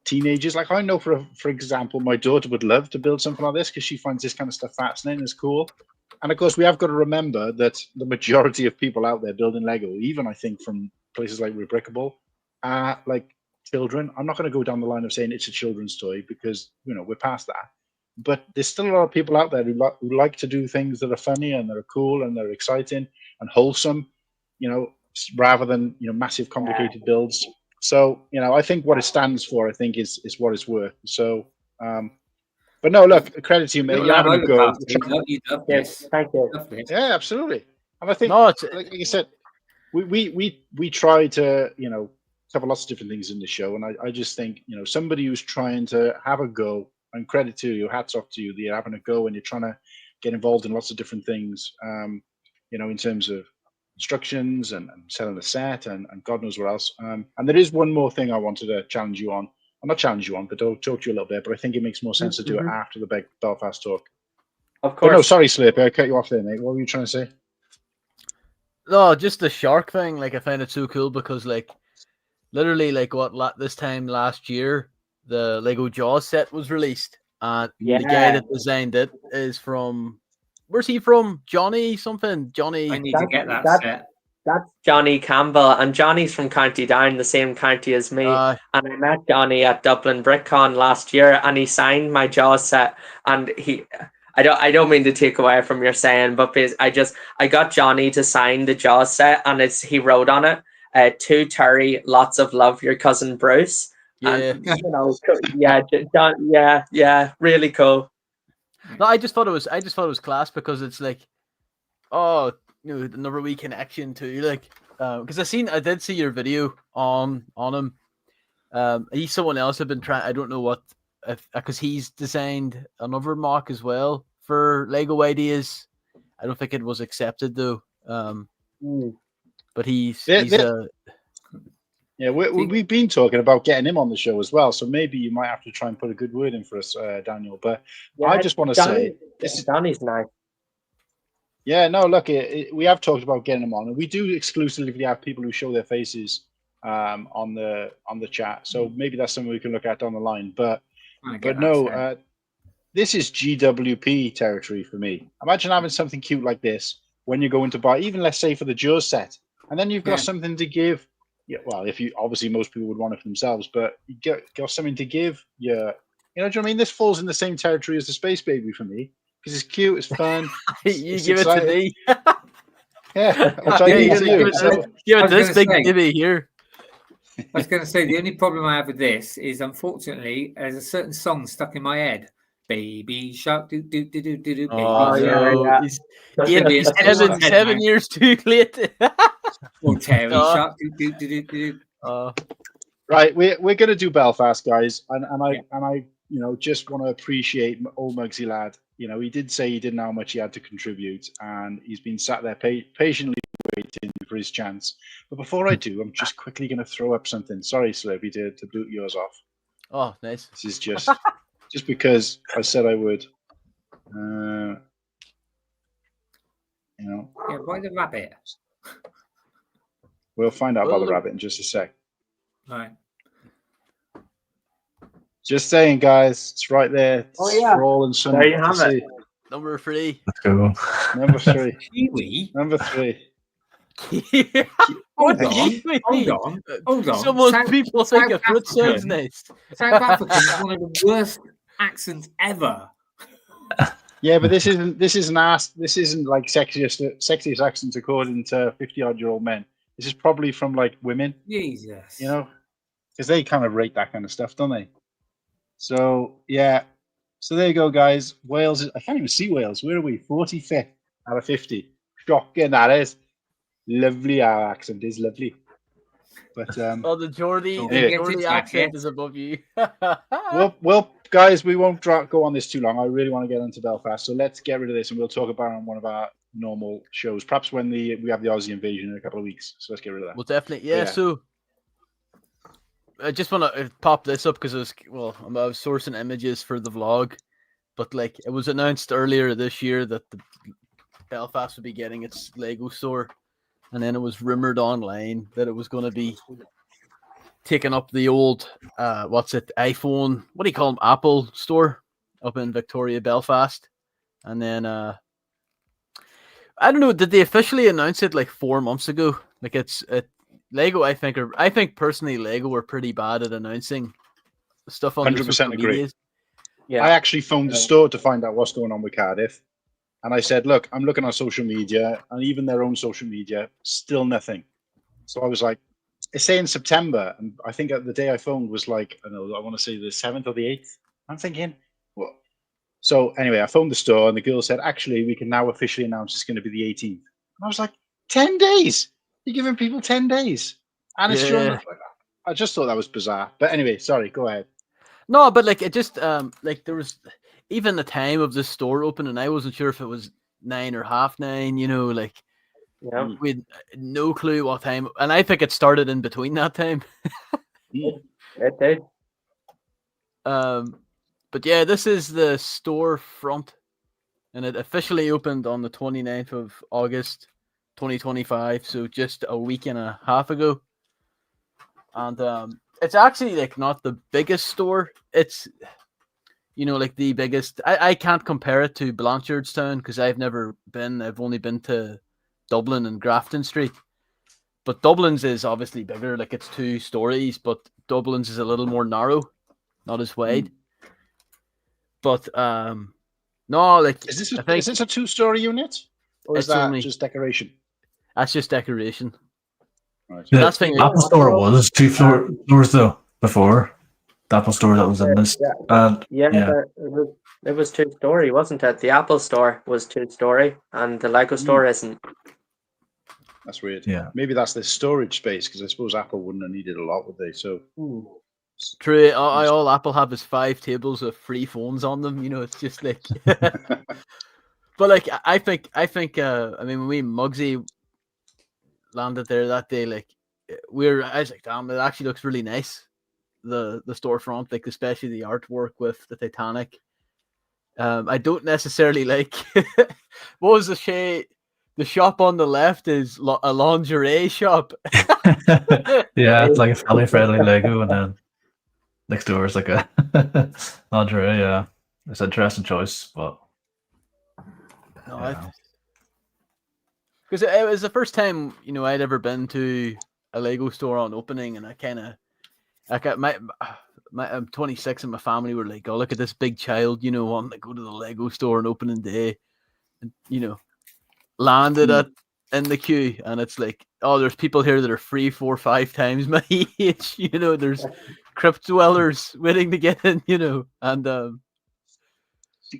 teenagers. Like I know, for example, my daughter would love to build something like this because she finds this kind of stuff fascinating. It's cool. And of course, we have got to remember that the majority of people out there building Lego, even I think from places like Rebrickable, are like children. I'm not going to go down the line of saying it's a children's toy because, you know, we're past that. But there's still a lot of people out there who like to do things that are funny and that are cool and they're exciting and wholesome, you know, rather than, you know, massive complicated builds. So, you know, I think what it stands for, I think, is what it's worth. So, but no, look, credit to you, mate. You're having a go. Yes, thank you. Yeah, absolutely. And I think, like you said, we try to, you know, cover lots of different things in the show, and I just think, you know, somebody who's trying to have a go, and credit to you, hats off to you, that you're having a go and you're trying to get involved in lots of different things, you know, in terms of instructions and selling a set and God knows what else. And there is one more thing I wanted to challenge you on. I'm not challenge you on, but I'll talk to you a little bit. But I think it makes more sense to do it after the Belfast talk. Of course. But no, sorry, Slurpy, I cut you off there, mate. What were you trying to say? No, just the shark thing. Like, I find it so cool because, like, literally, like, this time last year, the Lego Jaws set was released, and the guy that designed it is from, where's he from? Johnny something. Johnny. I need to get that set. That's Johnny Campbell, and Johnny's from County Down, the same county as me. And I met Johnny at Dublin BrickCon last year, and he signed my Jaws set. And I don't mean to take away from your saying, but I got Johnny to sign the Jaws set, and he wrote on it, to Terry, lots of love, your cousin Bruce. Yeah, and, you know, really cool. No, I just thought it was class because it's like, oh, you know, another wee connection to, like, because I did see your video on him. He's someone else I've been trying. I don't know what, because he's designed another mock as well for Lego Ideas. I don't think it was accepted though. But we've been talking about getting him on the show as well. So maybe you might have to try and put a good word in for us, Daniel. But I just want to say, Johnny's nice. Yeah, no, look, we have talked about getting them on, and we do exclusively have people who show their faces on the chat. So maybe that's something we can look at down the line. But no, this is GWP territory for me. Imagine having something cute like this when you're going to buy, even let's say for the Jaws set, and then you've got something to give. Yeah, well, if you obviously most people would want it for themselves, but you got something to give. You know what I mean? This falls in the same territory as the Space Baby for me. Because it's cute, it's fun. You give exciting. It to me. Yeah, which I give to you. Give it to this big baby here. I was going to say, the only problem I have with this is, unfortunately, there's a certain song stuck in my head. Baby shark, do do do do do do. Oh, no. He's 7 years too late. Or Terry shark, do do do do do. Right, we're going to do Belfast, guys, and I just want to appreciate old Muggsy lad. He did say he didn't know how much he had to contribute, and he's been sat there patiently waiting for his chance. But before I do, I'm just quickly going to throw up something. Sorry, Slurpy, to boot yours off. Oh, nice. This is just because I said I would. Yeah, why the rabbit? We'll find out about the rabbit in just a sec. Right. Just saying, guys, it's right there. It's for all and some. There you have it. Number 3. Let's go. Number 3. Kiwi? Number 3. Hold on. Some people think a fruit sounds nice. South African is one of the worst accents ever. Yeah, but this isn't like sexiest accents according to 50-odd-year-old men. This is probably from like women. Jesus. Because they kind of rate that kind of stuff, don't they? So yeah. So there you go, guys. Wales. I can't even see Wales. Where are we? 45th out of 50. Shocking, that is. Lovely. Our accent is lovely. But the Geordie accent is above you. well, guys, we won't go on this too long. I really want to get into Belfast, so let's get rid of this, and we'll talk about it on one of our normal shows, perhaps when we have the Aussie invasion in a couple of weeks. So let's get rid of that. Well, definitely, yeah. So I just want to pop this up because I was sourcing images for the vlog, but like it was announced earlier this year that the Belfast would be getting its Lego store. And then it was rumored online that it was going to be taking up the old, iPhone, what do you call them, Apple store up in Victoria, Belfast. And then, I don't know, did they officially announce it like 4 months ago? Like Lego, I think personally Lego are pretty bad at announcing stuff on 100% agree. Medias. Yeah. I actually phoned the store to find out what's going on with Cardiff. And I said, look, I'm looking on social media, and even their own social media, still nothing. So I was like, it's saying September. And I think the day I phoned was like, I want to say the 7th or the 8th. I'm thinking, what? So anyway, I phoned the store, and the girl said, actually, we can now officially announce it's going to be the 18th. And I was like, 10 days? You're giving people 10 days? And it's I just thought that was bizarre. But anyway, sorry, go ahead. No, but like it just like there was even the time of the store opening, I wasn't sure if it was 9 or 9:30. Like we had no clue what time, and I think it started in between that time. It did. But yeah, this is the store front, and it officially opened on the 29th of August, 2025. So just a week and a half ago, and it's actually like not the biggest store. It's like the biggest. I can't compare it to Blanchardstown because I've never been. I've only been to Dublin and Grafton Street. But Dublin's is obviously bigger. Like it's 2 stories, but Dublin's is a little more narrow, not as wide. But no, like is this a 2-story unit, or is that just decoration? That's just decoration. Right. The Apple Store was 2 floors though before. The Apple Store that was in this. It was 2-story, wasn't it? The Apple Store was 2-story, and the Lego Store isn't. That's weird. Yeah, maybe that's the storage space because I suppose Apple wouldn't have needed a lot, would they? So true. All Apple have is 5 tables with free phones on them. It's just like. But like, I think. I mean, when we Muggsy landed there that day, like I was like, damn, it actually looks really nice. The storefront, like especially the artwork with the Titanic. I don't necessarily like what was the shade the shop on the left is a lingerie shop. Yeah, it's like a family-friendly Lego, and then next door is like a lingerie. Yeah, it's an interesting choice, but No, yeah. because it was the first time I'd ever been to a Lego store on opening, and I kind of I'm 26 and my family were like, "Oh, look at this big child, wanting to go to the Lego store on opening day," and landed in the queue, and it's like, oh, there's people here that are 3, 4, 5 times my age. There's crypt dwellers waiting to get in. And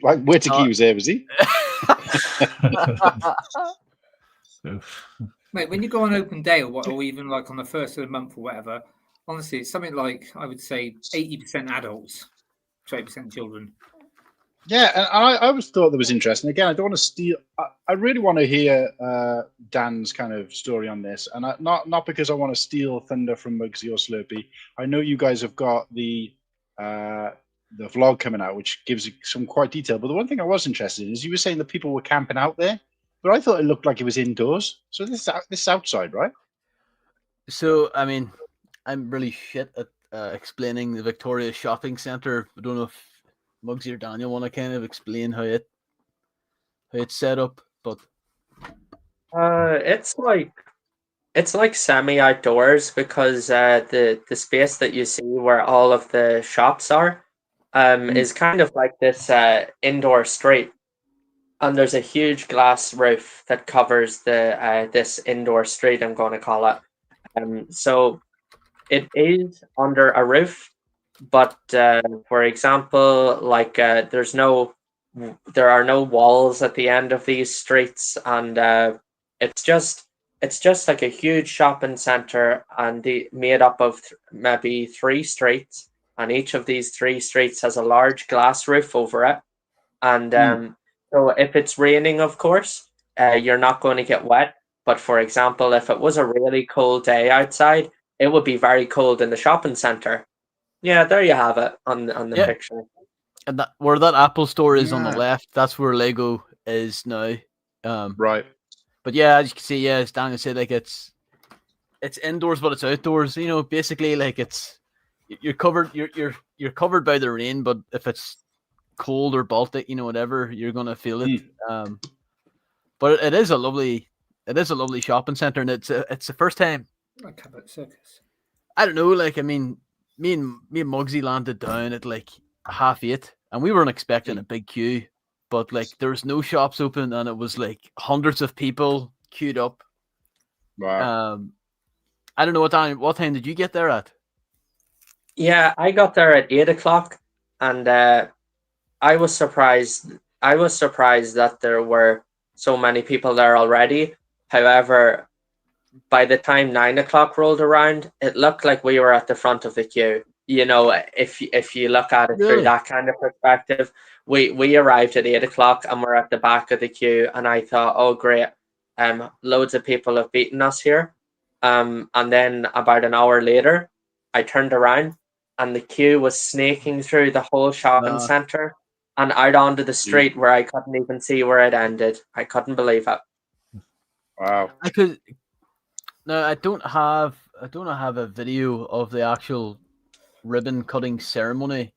like Whittakee was there, was he? Mate, when you go on open day or even like on the first of the month or whatever, honestly, it's something like I would say 80% adults, 20% children. Yeah, and I always thought that was interesting. Again, I don't want to steal. I really want to hear Dan's kind of story on this, and not because I want to steal thunder from Muggsy or Slurpy. I know you guys have got the vlog coming out, which gives some quite detail. But the one thing I was interested in is you were saying that people were camping out there, but I thought it looked like it was indoors. So this is outside, right? So I mean, I'm really shit at explaining the Victoria Shopping Centre. I don't know if Muggsy or Daniel want to kind of explain how it's set up, but it's like semi outdoors because the space that you see where all of the shops are is kind of like this indoor street, and there's a huge glass roof that covers the this indoor street, I'm going to call it. So it is under a roof, but for example, like there are no walls at the end of these streets, and it's just like a huge shopping center, and made up of maybe 3 streets, and each of these 3 streets has a large glass roof over it, and so if it's raining, of course, you're not going to get wet. But for example, if it was a really cold day outside, it would be very cold in the shopping center. Yeah, there you have it on the picture. And where that Apple store is on the left, that's where Lego is now. Right. But yeah, as you can see, as Daniel said, like it's indoors, but it's outdoors. Basically, like you're covered. You're covered by the rain, but if it's cold or Baltic, whatever, you're gonna feel it. But it is a lovely shopping center, and it's the first time. Like Cabot Circus. I don't know. Like, I mean, me and Muggsy landed down at like 8:30, and we weren't expecting a big queue, but like there was no shops open, and it was like hundreds of people queued up. Wow. I don't know what time did you get there at? Yeah, I got there at 8:00, and I was surprised. I was surprised that there were so many people there already. However, by the time 9:00 rolled around, it looked like we were at the front of the queue. If you look at it through that kind of perspective, we arrived at 8:00 and we're at the back of the queue, and I thought, oh great, loads of people have beaten us here. And then about an hour later, I turned around and the queue was snaking through the whole shopping center and out onto the street where I couldn't even see where it ended. I couldn't believe it. Wow. No, I don't have a video of the actual ribbon cutting ceremony,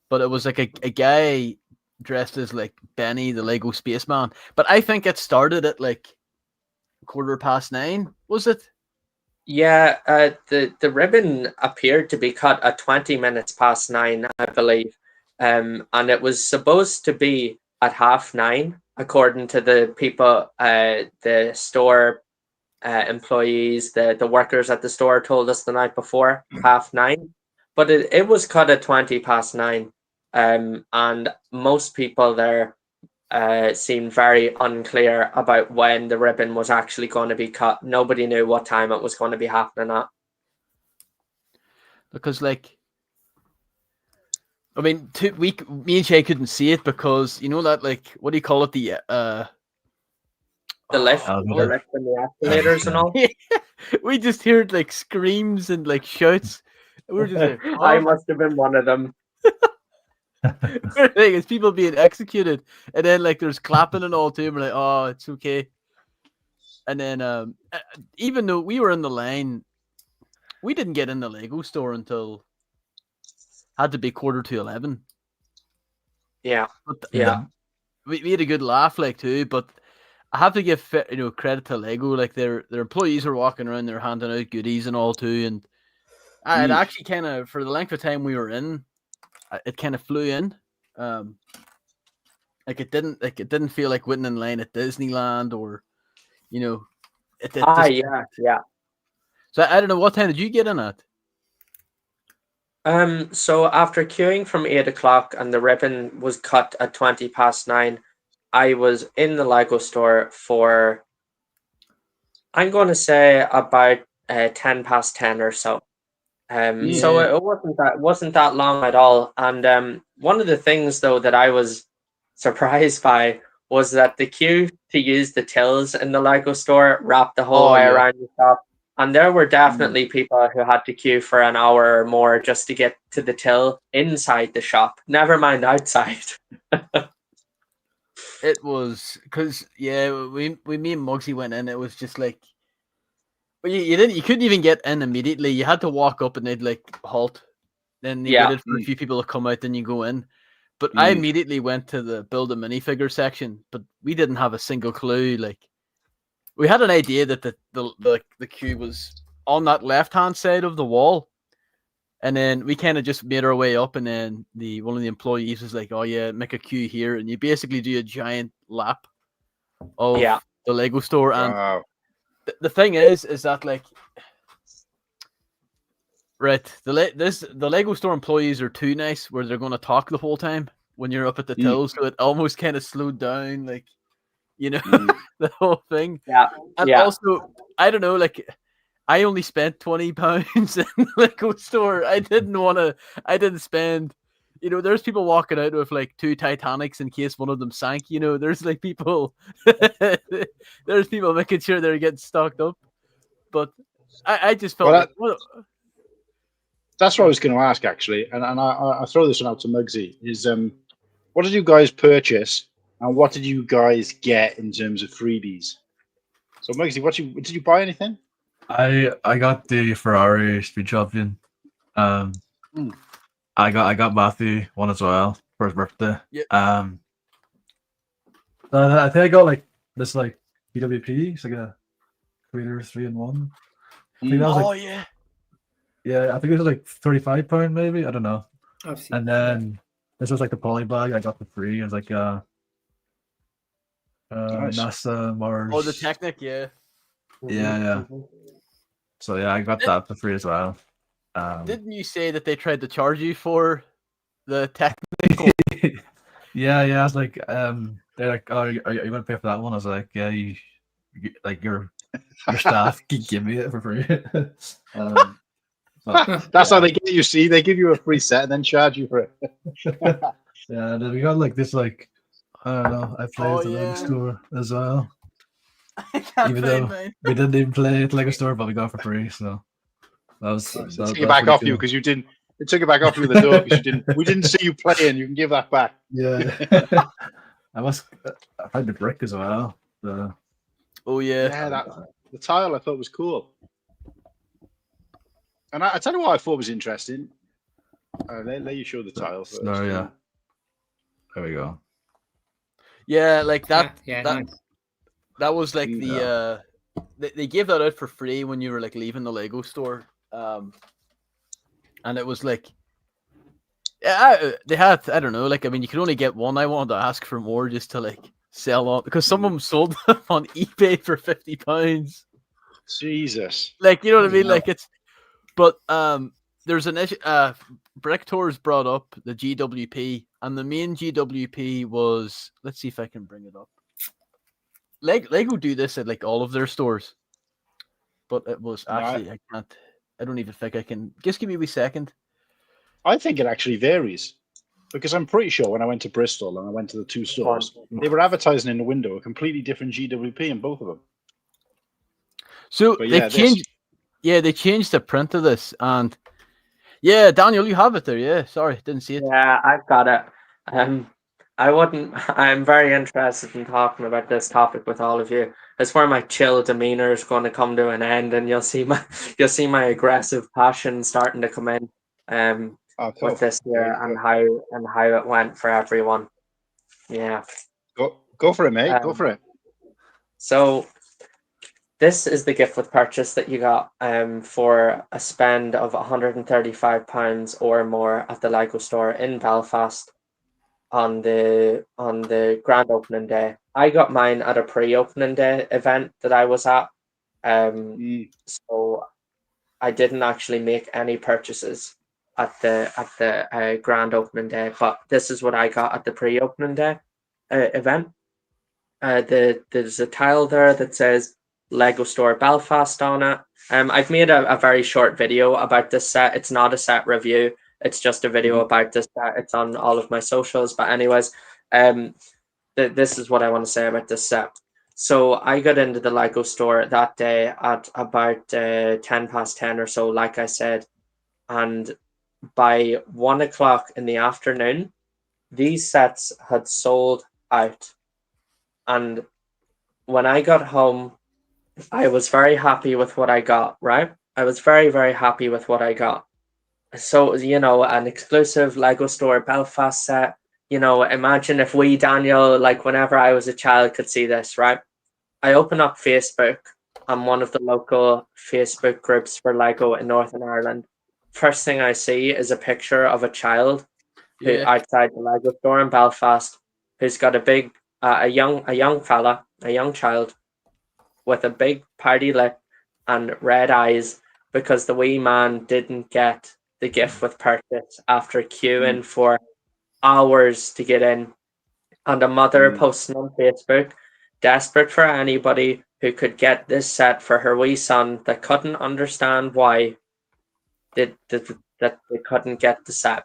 but it was like a guy dressed as like Benny the Lego spaceman. But I think it started at like 9:15. Was it? Yeah, the ribbon appeared to be cut at 20 minutes past 9, I believe, and it was supposed to be at 9:30, according to the people, the store employees, the workers at the store told us the night before, 9:30. But it was cut at 20 past 9, and most people there seemed very unclear about when the ribbon was actually going to be cut. Nobody knew what time it was going to be happening at. Because, like, I mean, me and Shay couldn't see it because that, like, what do you call it? The lift, and the escalators and all. We just heard like screams and like shouts. We're just like, oh. I must have been one of them. It's people being executed, and then like there's clapping and all too. And we're like, oh, it's okay. And then even though we were in the line, we didn't get in the Lego store until had to be 11:15. Yeah. But Yeah. we had a good laugh like too. But I have to give credit to Lego. Like their employees were walking around, they're handing out goodies and all too. And it actually kind of, for the length of time we were in, it kind of flew in. Like it didn't feel like waiting in line at Disneyland or, it just, yeah. So I don't know, what time did you get in at? So after queuing from 8 o'clock and the ribbon was cut at 9:20, I was in the Lego store for, I'm going to say, about 10:10 or so. So it wasn't that long at all. And one of the things though that I was surprised by was that the queue to use the tills in the Lego store wrapped the whole way around the shop. And there were definitely people who had to queue for an hour or more just to get to the till inside the shop. Never mind outside. It was because me and Muggsy went in. It was just like, well, you couldn't even get in immediately. You had to walk up and they'd like halt. Then you waited for a few people to come out, then you go in. But I immediately went to the build a minifigure section, but we didn't have a single clue. Like, we had an idea that the queue was on that left-hand side of the wall. And then we kind of just made our way up, and then one of the employees was like, "Oh yeah, make a queue here," and you basically do a giant lap of the Lego store. And the thing is that like, right, the Lego store employees are too nice, where they're going to talk the whole time when you're up at the till, so it almost kind of slowed down, like, the whole thing. Yeah, and also, I don't know, like, I only spent £20 in the Lego store. I didn't spend, there's people walking out with like 2 Titanics in case one of them sank. There's like people, there's people making sure they're getting stocked up. But I just felt that's what I was going to ask, actually. And I throw this one out to Muggsy, is what did you guys purchase and what did you guys get in terms of freebies? So Muggsy, did you buy anything? I got the Ferrari Speed Champion. I got Matthew one as well for his birthday. Yep. I think I got like this like BWP. It's like a Creator 3-in-1. I think that was yeah, I think it was like £35 maybe. I don't know. And then this was like the poly bag I got for free. It was like Nice. NASA Mars. Oh, the Technic, yeah. Yeah. So yeah, I got that for free as well. Didn't you say that they tried to charge you for the technical? Yeah. I was like, they're like, "Oh, are you going to pay for that one?" I was like, "Yeah, your staff can give me it for free." That's how they get you. See, they give you a free set and then charge you for it. Yeah, and then we got like this, like, I don't know. I played at the Lego store as well. Even though we didn't even play at the Lego store, but we got it for free. So that was took it back off you because you didn't. It took it back off you at the door because you didn't. We didn't see you playing. You can give that back. Yeah. I had the brick as well. The tile I thought was cool. And I tell you what I thought was interesting. Let you show the tile first. No, yeah. There we go. Yeah, like that. Nice. That was like they gave that out for free when you were like leaving the Lego store, and it was like, they had, I don't know, like, I mean, you could only get one. I wanted to ask for more just to like sell on, because some of them sold them on eBay for £50. Jesus, like, you know what I mean? Like, it's, but there's an issue. Brick Tours brought up the GWP, and the main GWP was, let's see if I can bring it up. Lego do this at like all of their stores, but it was actually, I don't even think I can. Just give me a wee second. I think it actually varies, because I'm pretty sure when I went to Bristol and I went to the 2 stores, they were advertising in the window a completely different GWP in both of them. So they changed. Yeah, they changed the print of this, and yeah, Daniel, you have it there. Yeah, sorry, didn't see it. Yeah, I've got it. I wouldn't. I'm very interested in talking about this topic with all of you. It's where my chill demeanor is going to come to an end, and you'll see my aggressive passion starting to come in. Cool. With this year and how it went for everyone. Yeah. Go for it, mate. Go for it. So this is the gift with purchase that you got for a spend of £135 or more at the Lego store in Belfast on the grand opening day. I got mine at a pre-opening day event that I was at. So I didn't actually make any purchases at the grand opening day, but this is what I got at the pre-opening day event. There's a tile there that says Lego Store Belfast on it. I've made a very short video about this set. It's not a set review. It's just a video about this set. It's on all of my socials. But anyways, this is what I want to say about this set. So I got into the Lego store that day at about 10:10 or so, like I said. And by 1 o'clock in the afternoon, these sets had sold out. And when I got home, I was very happy with what I got, right? I was very, very happy with what I got. So, an exclusive Lego Store Belfast set. Imagine if we, Daniel, like whenever I was a child, could see this, right? I open up Facebook. I'm one of the local Facebook groups for Lego in Northern Ireland. First thing I see is a picture of a child who outside the Lego store in Belfast, who's got a young child with a big party lip and red eyes because the wee man didn't get the gift with purchase after queuing for hours to get in. And a mother posting on Facebook, desperate for anybody who could get this set for her wee son that couldn't understand why that they couldn't get the set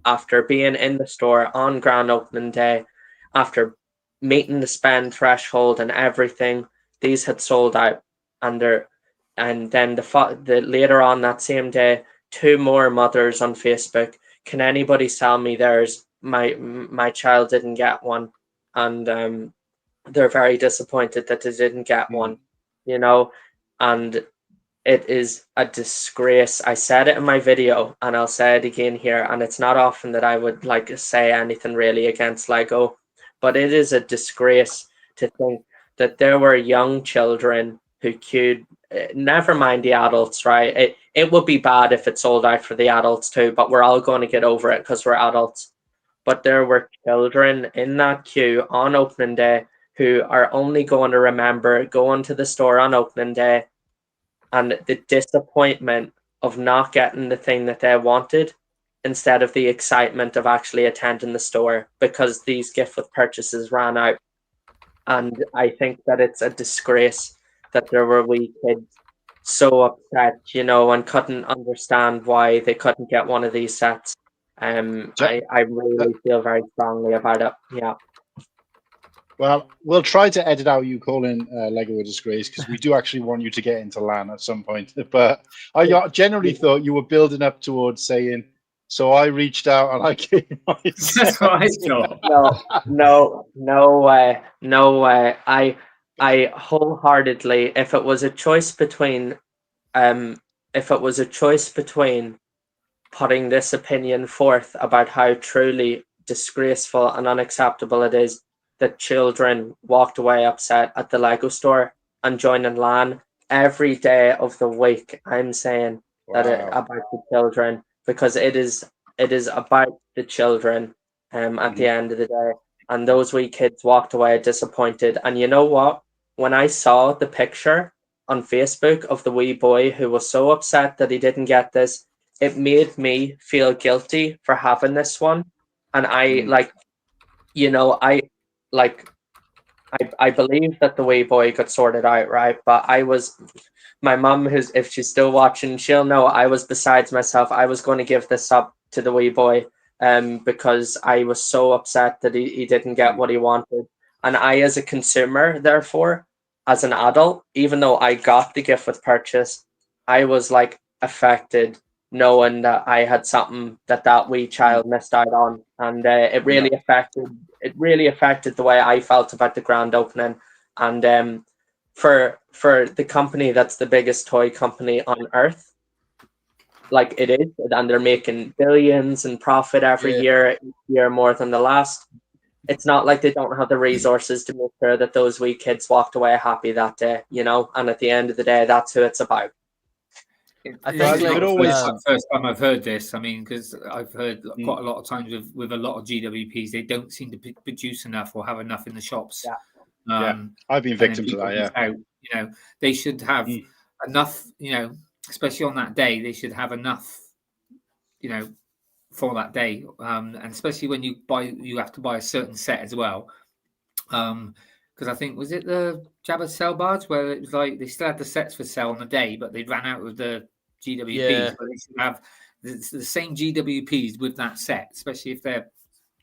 after being in the store on grand opening day, after meeting the spend threshold and everything. These had sold out, and then the later on that same day, 2 more mothers on Facebook. Can anybody tell me there's my child didn't get one? And they're very disappointed that they didn't get one, and it is a disgrace. I said it in my video and I'll say it again here, and it's not often that I would say anything really against Lego, but it is a disgrace to think that there were young children who queued, never mind the adults, right? It would be bad if it sold out for the adults too, but we're all going to get over it because we're adults. But there were children in that queue on opening day who are only going to remember going to the store on opening day and the disappointment of not getting the thing that they wanted instead of the excitement of actually attending the store because these gift with purchases ran out. And I think that it's a disgrace that there were wee kids so upset, and couldn't understand why they couldn't get one of these sets. I really feel very strongly about it. Yeah. Well, we'll try to edit out you calling Lego a disgrace because we do actually want you to get into LAN at some point. But I generally thought you were building up towards saying, so I reached out and I gave That's what I thought. No way. I wholeheartedly, if it was a choice between putting this opinion forth about how truly disgraceful and unacceptable it is that children walked away upset at the Lego store and joining LAN every day of the week, I'm saying that about the children, because it is about the children at the end of the day. And those wee kids walked away disappointed. And you know what? When I saw the picture on Facebook of the wee boy who was so upset that he didn't get this, it made me feel guilty for having this one. And I believe that the wee boy got sorted out, right? But my mum, if she's still watching, she'll know I was besides myself. I was going to give this up to the wee boy because I was so upset that he didn't get what he wanted. And I, as a consumer, therefore, as an adult, even though I got the gift with purchase, I was affected knowing that I had something that wee child missed out on, and it really affected it really affected the way I felt about the grand opening. And for the company that's the biggest toy company on earth, like it is, and they're making billions in profit every year more than the last. It's not like they don't have the resources to make sure that those wee kids walked away happy that day, you know. And at the end of the day, that's who it's about. I think it's like always the first time I've heard this. I mean, because I've heard quite a lot of times with a lot of GWPs, they don't seem to produce enough or have enough in the shops. I've been victim to that. Yeah, out, you know, they should have enough. You know, especially on that day, they should have enough. You know, for that day, and especially when you have to buy a certain set as well. Because I think was it the Jabba Cell Bards where it was like they still had the sets for sale on the day, but they ran out of the GWPs. But they should have the same GWPs with that set, especially if they're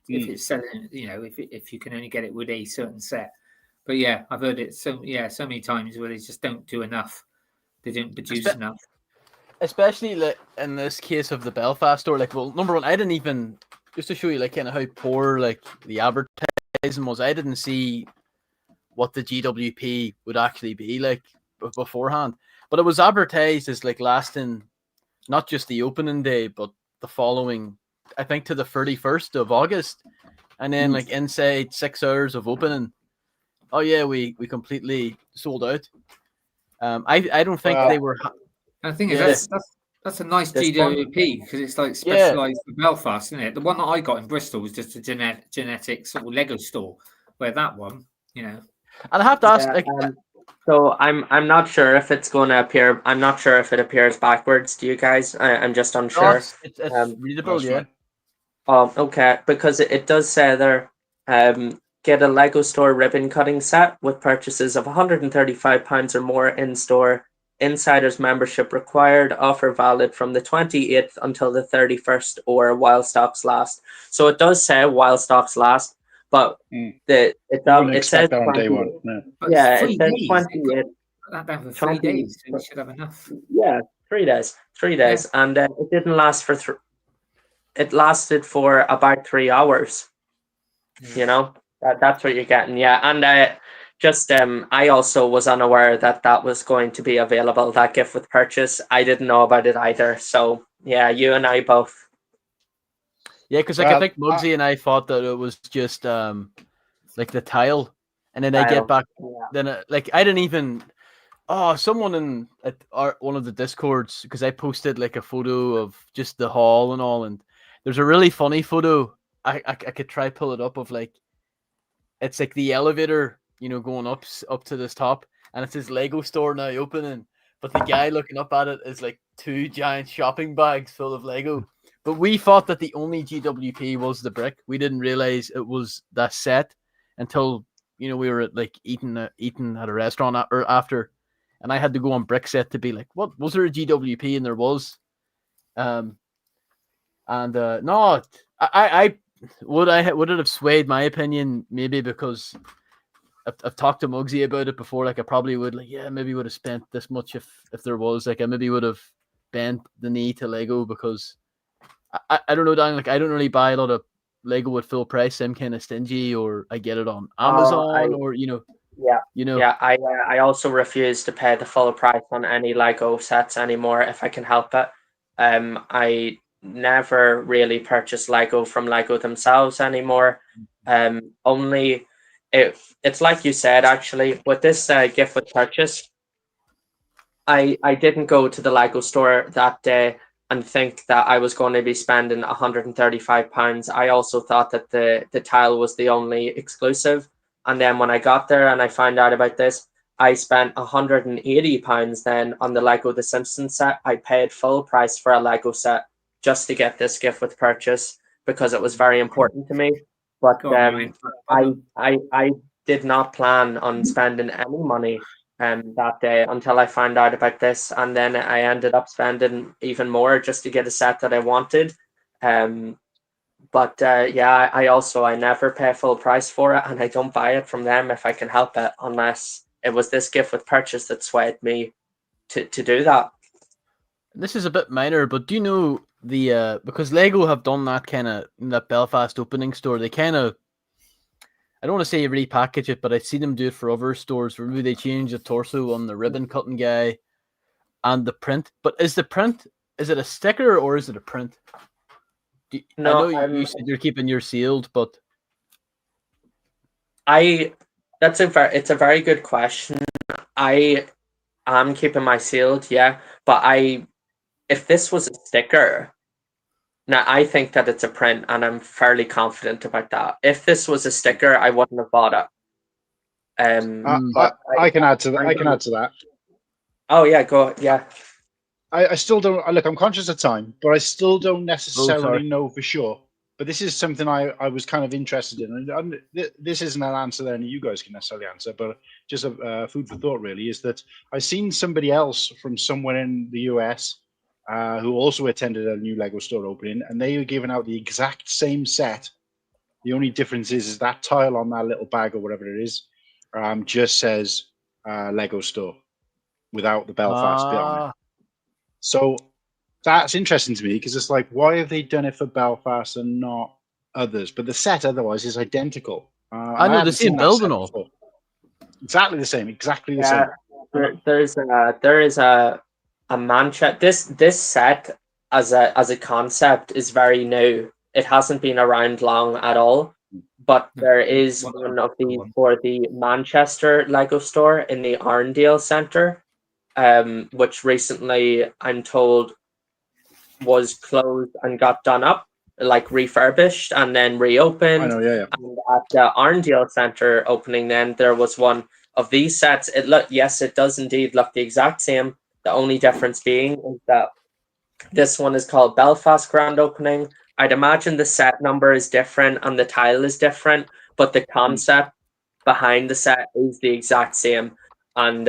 if it's selling. You know, if you can only get it with a certain set. But yeah, I've heard it so many times where they just don't do enough. They don't produce enough. Especially like in this case of the Belfast store, like, well, number one, I didn't even, just to show you like kind of how poor like the advertising was, I didn't see what the GWP would actually be like beforehand, but it was advertised as like lasting not just the opening day but the following, I think, to the 31st of August, and then like inside 6 hours of opening, oh yeah, we completely sold out. I don't think they were. And the thing is, that's a nice GWP because it's like specialised for Belfast, isn't it? The one that I got in Bristol was just a genetic sort of Lego store, where that one, you know. And I have to ask, so I'm not sure if it's going to appear. I'm not sure if it appears backwards to you guys. I'm just unsure. It's readable, yeah. Okay, because it does say there, get a Lego Store ribbon cutting set with purchases of £135 or more in store. Insiders membership required. Offer valid from the 28th until the 31st or while stocks last. So it does say while stocks last, but it says that on day one. Yeah, it says 28. That for 3 days. So we should have enough. Yeah, 3 days. 3 days, and it didn't last for. It lasted for about 3 hours. You know, that's what you're getting. Yeah, and I also was unaware that was going to be available, that gift with purchase. I didn't know about it either. So yeah, you and I both. Yeah, because like I think Muggsy and I thought that it was just like the tile, and then I get back, then like I didn't even. Oh, someone at one of the Discords, because I posted like a photo of just the hall and all, and there's a really funny photo. I could try pull it up of like, it's like the elevator, you know, going up to this top, and it says Lego Store now opening, but the guy looking up at it is like 2 giant shopping bags full of Lego. But we thought that the only GWP was the brick. We didn't realize it was that set until, you know, we were at like eating at a restaurant after, and I had to go on brick set to be like, what was there a GWP? And there was. No, I would it have swayed my opinion, maybe because I've talked to Muggsy about it before. Like I probably would, like, yeah, maybe would have spent this much if there was, like, I maybe would have bent the knee to Lego, because I don't know, Dan, like I don't really buy a lot of Lego at full price. I'm kind of stingy, or I get it on Amazon, or you know. Yeah, I also refuse to pay the full price on any Lego sets anymore if I can help it. I never really purchase Lego from Lego themselves anymore. Only if it's like you said, actually, with this gift with purchase, I didn't go to the Lego store that day and think that I was going to be spending £135. I also thought that the tile was the only exclusive. And then when I got there and I found out about this, I spent £180 then on the Lego The Simpsons set. I paid full price for a Lego set just to get this gift with purchase because it was very important to me. But I did not plan on spending any money that day until I found out about this. And then I ended up spending even more just to get a set that I wanted. But I never pay full price for it, and I don't buy it from them if I can help it, unless it was this gift with purchase that swayed me to do that. This is a bit minor, but do you know the because Lego have done that kind of in that Belfast opening store, they kind of I don't want to say repackage it, but I've seen them do it for other stores where maybe they change the torso on the ribbon cutting guy and the print. But is the print, is it a sticker or is it a print? No, I know you said you're keeping yours sealed, but it's a very good question. I am keeping my sealed, yeah, but if this was a sticker, now I think that it's a print, and I'm fairly confident about that. If this was a sticker, I wouldn't have bought it. But I can add to that. I can add to that. Oh yeah, go yeah. I still don't look. I'm conscious of time, but I still don't necessarily know for sure. But this is something I was kind of interested in, and this isn't an answer that any of you guys can necessarily answer, but just a food for thought. Really, is that I've seen somebody else from somewhere in the US who also attended a new Lego store opening, and they were giving out the exact same set. The only difference is that tile on that little bag or whatever it is just says Lego store without the Belfast bit on it. So that's interesting to me because it's like, why have they done it for Belfast and not others? But the set otherwise is identical. I know the same build and all. Exactly the same. Exactly the same. There is a Manchester. This set as a concept is very new. It hasn't been around long at all. But there is one of these for the Manchester Lego store in the Arndale Centre, which recently, I'm told, was closed and got done up, like refurbished and then reopened. I know, yeah. And at the Arndale Centre opening, then there was one of these sets. It does indeed look the exact same. The only difference being is that this one is called Belfast Grand Opening. I'd imagine the set number is different and the tile is different, but the concept behind the set is the exact same. And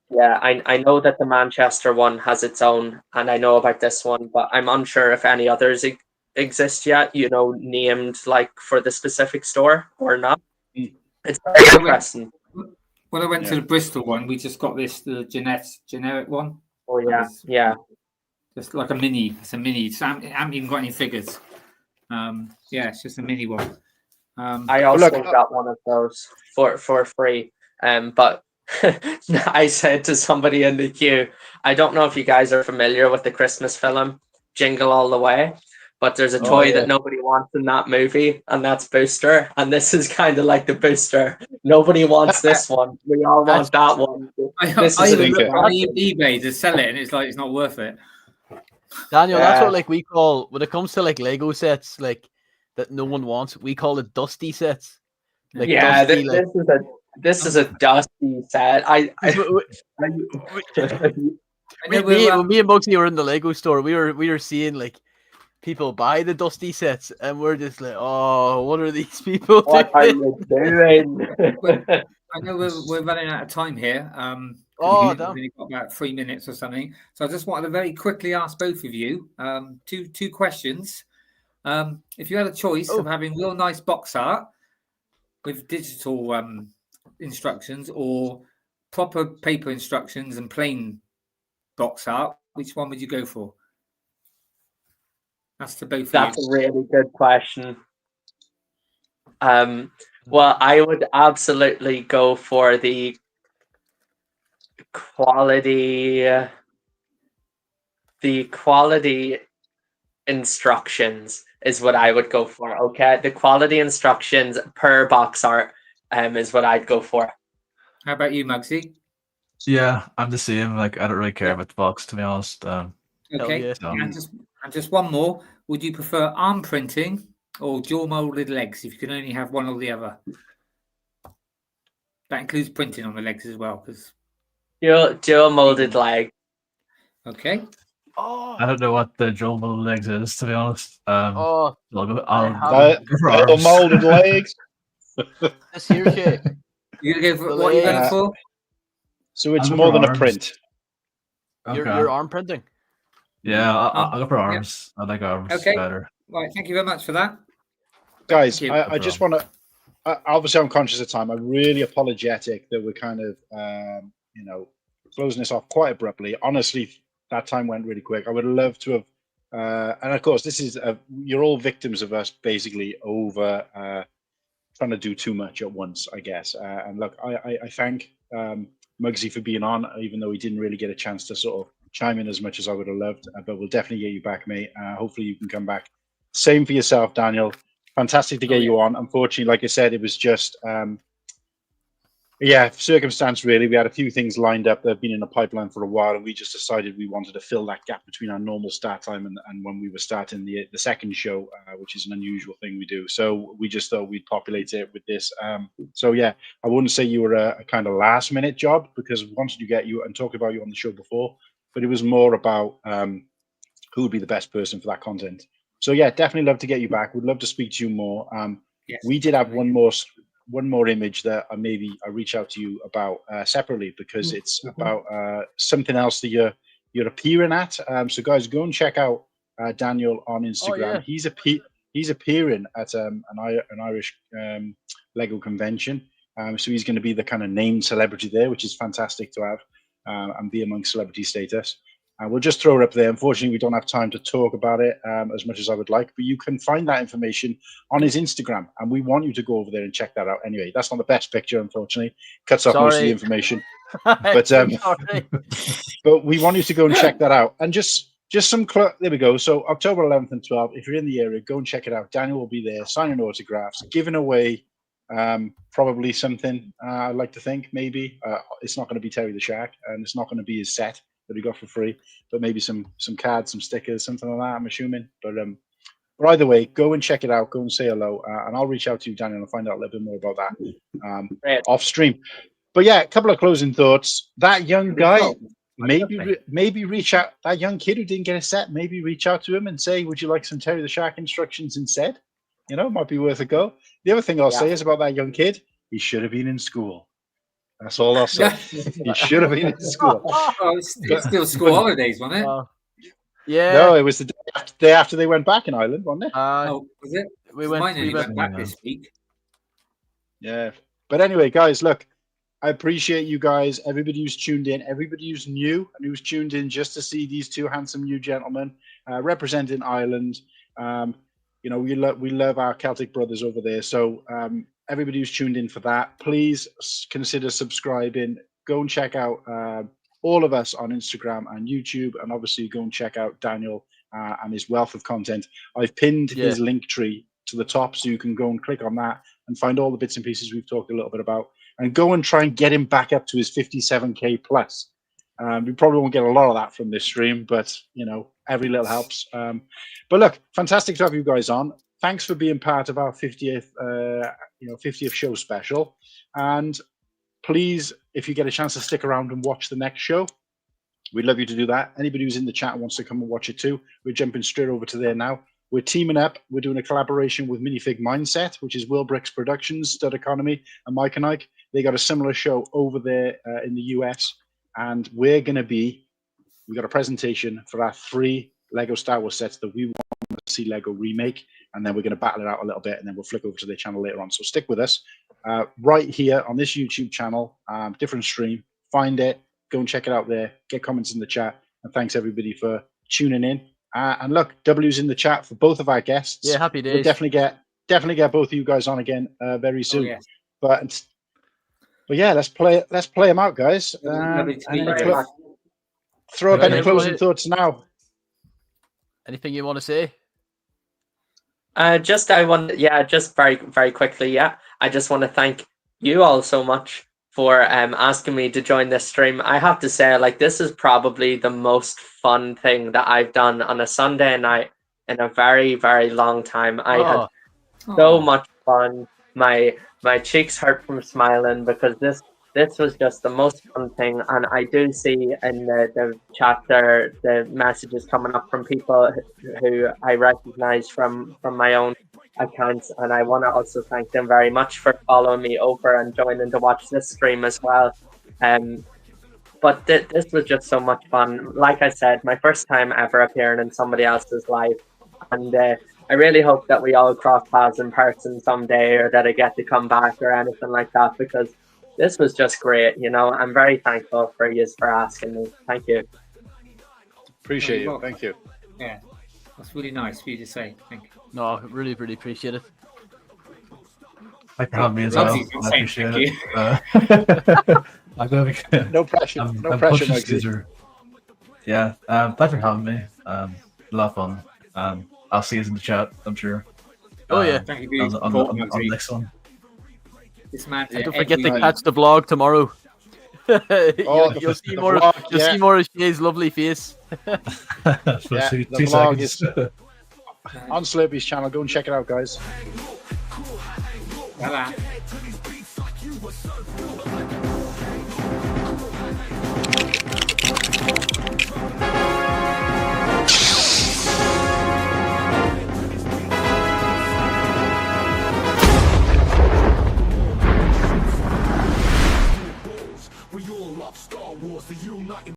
yeah, I know that the Manchester one has its own, and I know about this one, but I'm unsure if any others exist yet, named like for the specific store or not. It's very interesting. When I went to the Bristol one, we just got the generic one. Oh yeah, yeah. Just like a mini. It's a mini. I haven't even got any figures. Yeah, it's just a mini one. I also got one of those for free. But I said to somebody in the queue, I don't know if you guys are familiar with the Christmas film Jingle All the Way, but there's a toy that nobody wants in that movie, and that's Booster. And this is kind of like the Booster. Nobody wants this one. We all want that one. I look on eBay to sell it, and it's like it's not worth it. Daniel, that's what like we call when it comes to like Lego sets like that no one wants. We call it dusty sets. Like dusty, this is a dusty set. When me and Bugsy were in the Lego store, we were seeing like people buy the dusty sets, and we're just like, oh, what are these people doing? What are you doing? I know we're running out of time here. We've only got about 3 minutes or something. So I just wanted to very quickly ask both of you two questions. If you had a choice of having real nice box art with digital instructions or proper paper instructions and plain box art, which one would you go for? That's to both. That's a really good question. Well, I would absolutely go for the quality instructions is what I would go for. Okay, the quality instructions per box art is what I'd go for. How about you, Mugsy? Yeah, I'm the same. Like, I don't really care about the box, to be honest. Okay, and just one more. Would you prefer arm printing or dual molded legs if you can only have one or the other? That includes printing on the legs as well, because dual molded leg. Okay. I don't know what the dual molded legs is, to be honest. I'll go molded legs. That's your shape. You gonna go for what are you going for? So it's more than a print. You're arm printing. Yeah, I'll go for arms. I like arms better. Right, thank you very much for that. Guys, I just want to... obviously, I'm conscious of time. I'm really apologetic that we're kind of, closing this off quite abruptly. Honestly, that time went really quick. I would love to have... and of course, this is... you're all victims of us basically over trying to do too much at once, I guess. And look, I thank Muggsy for being on, even though he didn't really get a chance to sort of chime in as much as I would have loved. But we'll definitely get you back, mate. Hopefully you can come back. Same for yourself, Daniel. Fantastic to get you on. Unfortunately, like I said, it was just circumstance really. We had a few things lined up that have been in the pipeline for a while, and we just decided we wanted to fill that gap between our normal start time and when we were starting the second show, which is an unusual thing we do. So we just thought we'd populate it with this. So yeah, I wouldn't say you were a kind of last minute job, because we wanted to get you and talk about you on the show before, but it was more about who would be the best person for that content. So yeah, definitely love to get you back. We'd love to speak to you more. Yes, we did have one more image that I reach out to you about separately, because it's about something else that you're appearing at. So guys, go and check out Daniel on Instagram. He's appearing at an Irish Lego convention. So he's going to be the kind of named celebrity there, which is fantastic to have and be among celebrity status. We'll just throw it up there. Unfortunately, we don't have time to talk about it as much as I would like, but you can find that information on his Instagram, and we want you to go over there and check that out. Anyway, that's not the best picture, unfortunately. Cuts off most of the information. But but we want you to go and check that out. And just some, there we go. So October 11th and 12th, if you're in the area, go and check it out. Daniel will be there, signing autographs, giving away probably something, I'd like to think, maybe. It's not going to be Terry the Shark, and it's not going to be his set that he got for free, but maybe some cards, some stickers, something like that, I'm assuming. But either way, go and check it out, go and say hello, and I'll reach out to you, Daniel, and find out a little bit more about that off stream. But yeah, a couple of closing thoughts. That young guy, maybe reach out, that young kid who didn't get a set, maybe reach out to him and say, would you like some Terry the Shark instructions instead? You know, it might be worth a go. The other thing I'll say is about that young kid, he should have been in school. That's all I'll say. He should have been in school. It's still school holidays, wasn't it? Yeah. No, it was the day after they went back in Ireland, wasn't it? Was it? We went back this week. Yeah. But anyway, guys, look, I appreciate you guys, everybody who's tuned in, everybody who's new and who's tuned in just to see these two handsome new gentlemen representing Ireland. You know, we love our Celtic brothers over there. So everybody who's tuned in for that, please consider subscribing. Go and check out all of us on Instagram and YouTube, and obviously go and check out Daniel and his wealth of content. I've pinned his link tree to the top, so you can go and click on that and find all the bits and pieces we've talked a little bit about, and go and try and get him back up to his 57k plus. We probably won't get a lot of that from this stream, but you know, every little helps. But look, fantastic to have you guys on. Thanks for being part of our 50th, 50th show special. And please, if you get a chance to stick around and watch the next show, we'd love you to do that. Anybody who's in the chat wants to come and watch it too, we're jumping straight over to there now. We're teaming up. We're doing a collaboration with Minifig Mindset, which is Bricks Productions, Stud Economy, and Mike and Ike. They got a similar show over there in the US. And we've got a presentation for our 3 Lego Star Wars sets that we want to see Lego remake. And then we're going to battle it out a little bit, and then we'll flick over to their channel later on. So stick with us right here on this YouTube channel, different stream. Find it, go and check it out there. Get comments in the chat, and thanks everybody for tuning in. And look, W's in the chat for both of our guests. Yeah, happy days. We'll definitely get both of you guys on again very soon. Oh, yes. But yeah, let's play them out, guys. Throw up any closing thoughts now. Anything you want to say? Just very, very quickly. I just want to thank you all so much for asking me to join this stream. I have to say, like, this is probably the most fun thing that I've done on a Sunday night in a very, very long time. I had so much fun. My cheeks hurt from smiling, because this was just the most fun thing. And I do see in the chat there the messages coming up from people who I recognize from my own accounts, and I want to also thank them very much for following me over and joining to watch this stream as well. But this was just so much fun. Like I said, my first time ever appearing in somebody else's life, and I really hope that we all cross paths in person someday, or that I get to come back or anything like that, because this was just great. You know, I'm very thankful for you for asking me. Thank you. Appreciate you. Thank you. Yeah, that's really nice for you to say. Thank you. No, really, really appreciate it. Thanks for having me as Lots well. of you I saying appreciate thank it. I'm gonna be, No pressure. No pressure, pushing Mugsy. Caesar. Yeah. Thanks for having me. A lot of fun. I'll see you in the chat, I'm sure. Oh yeah. Thank you for your On support, the Mugsy. next one. This man's And here don't forget every to week. catch the vlog tomorrow. You'll see the more. vlog, You'll yeah. see more of Shay's lovely face. Yeah, Especially the 2 vlog seconds. is on Slurpy's channel. Go and check it out, guys. Bye-bye. We all love Star Wars, the uniting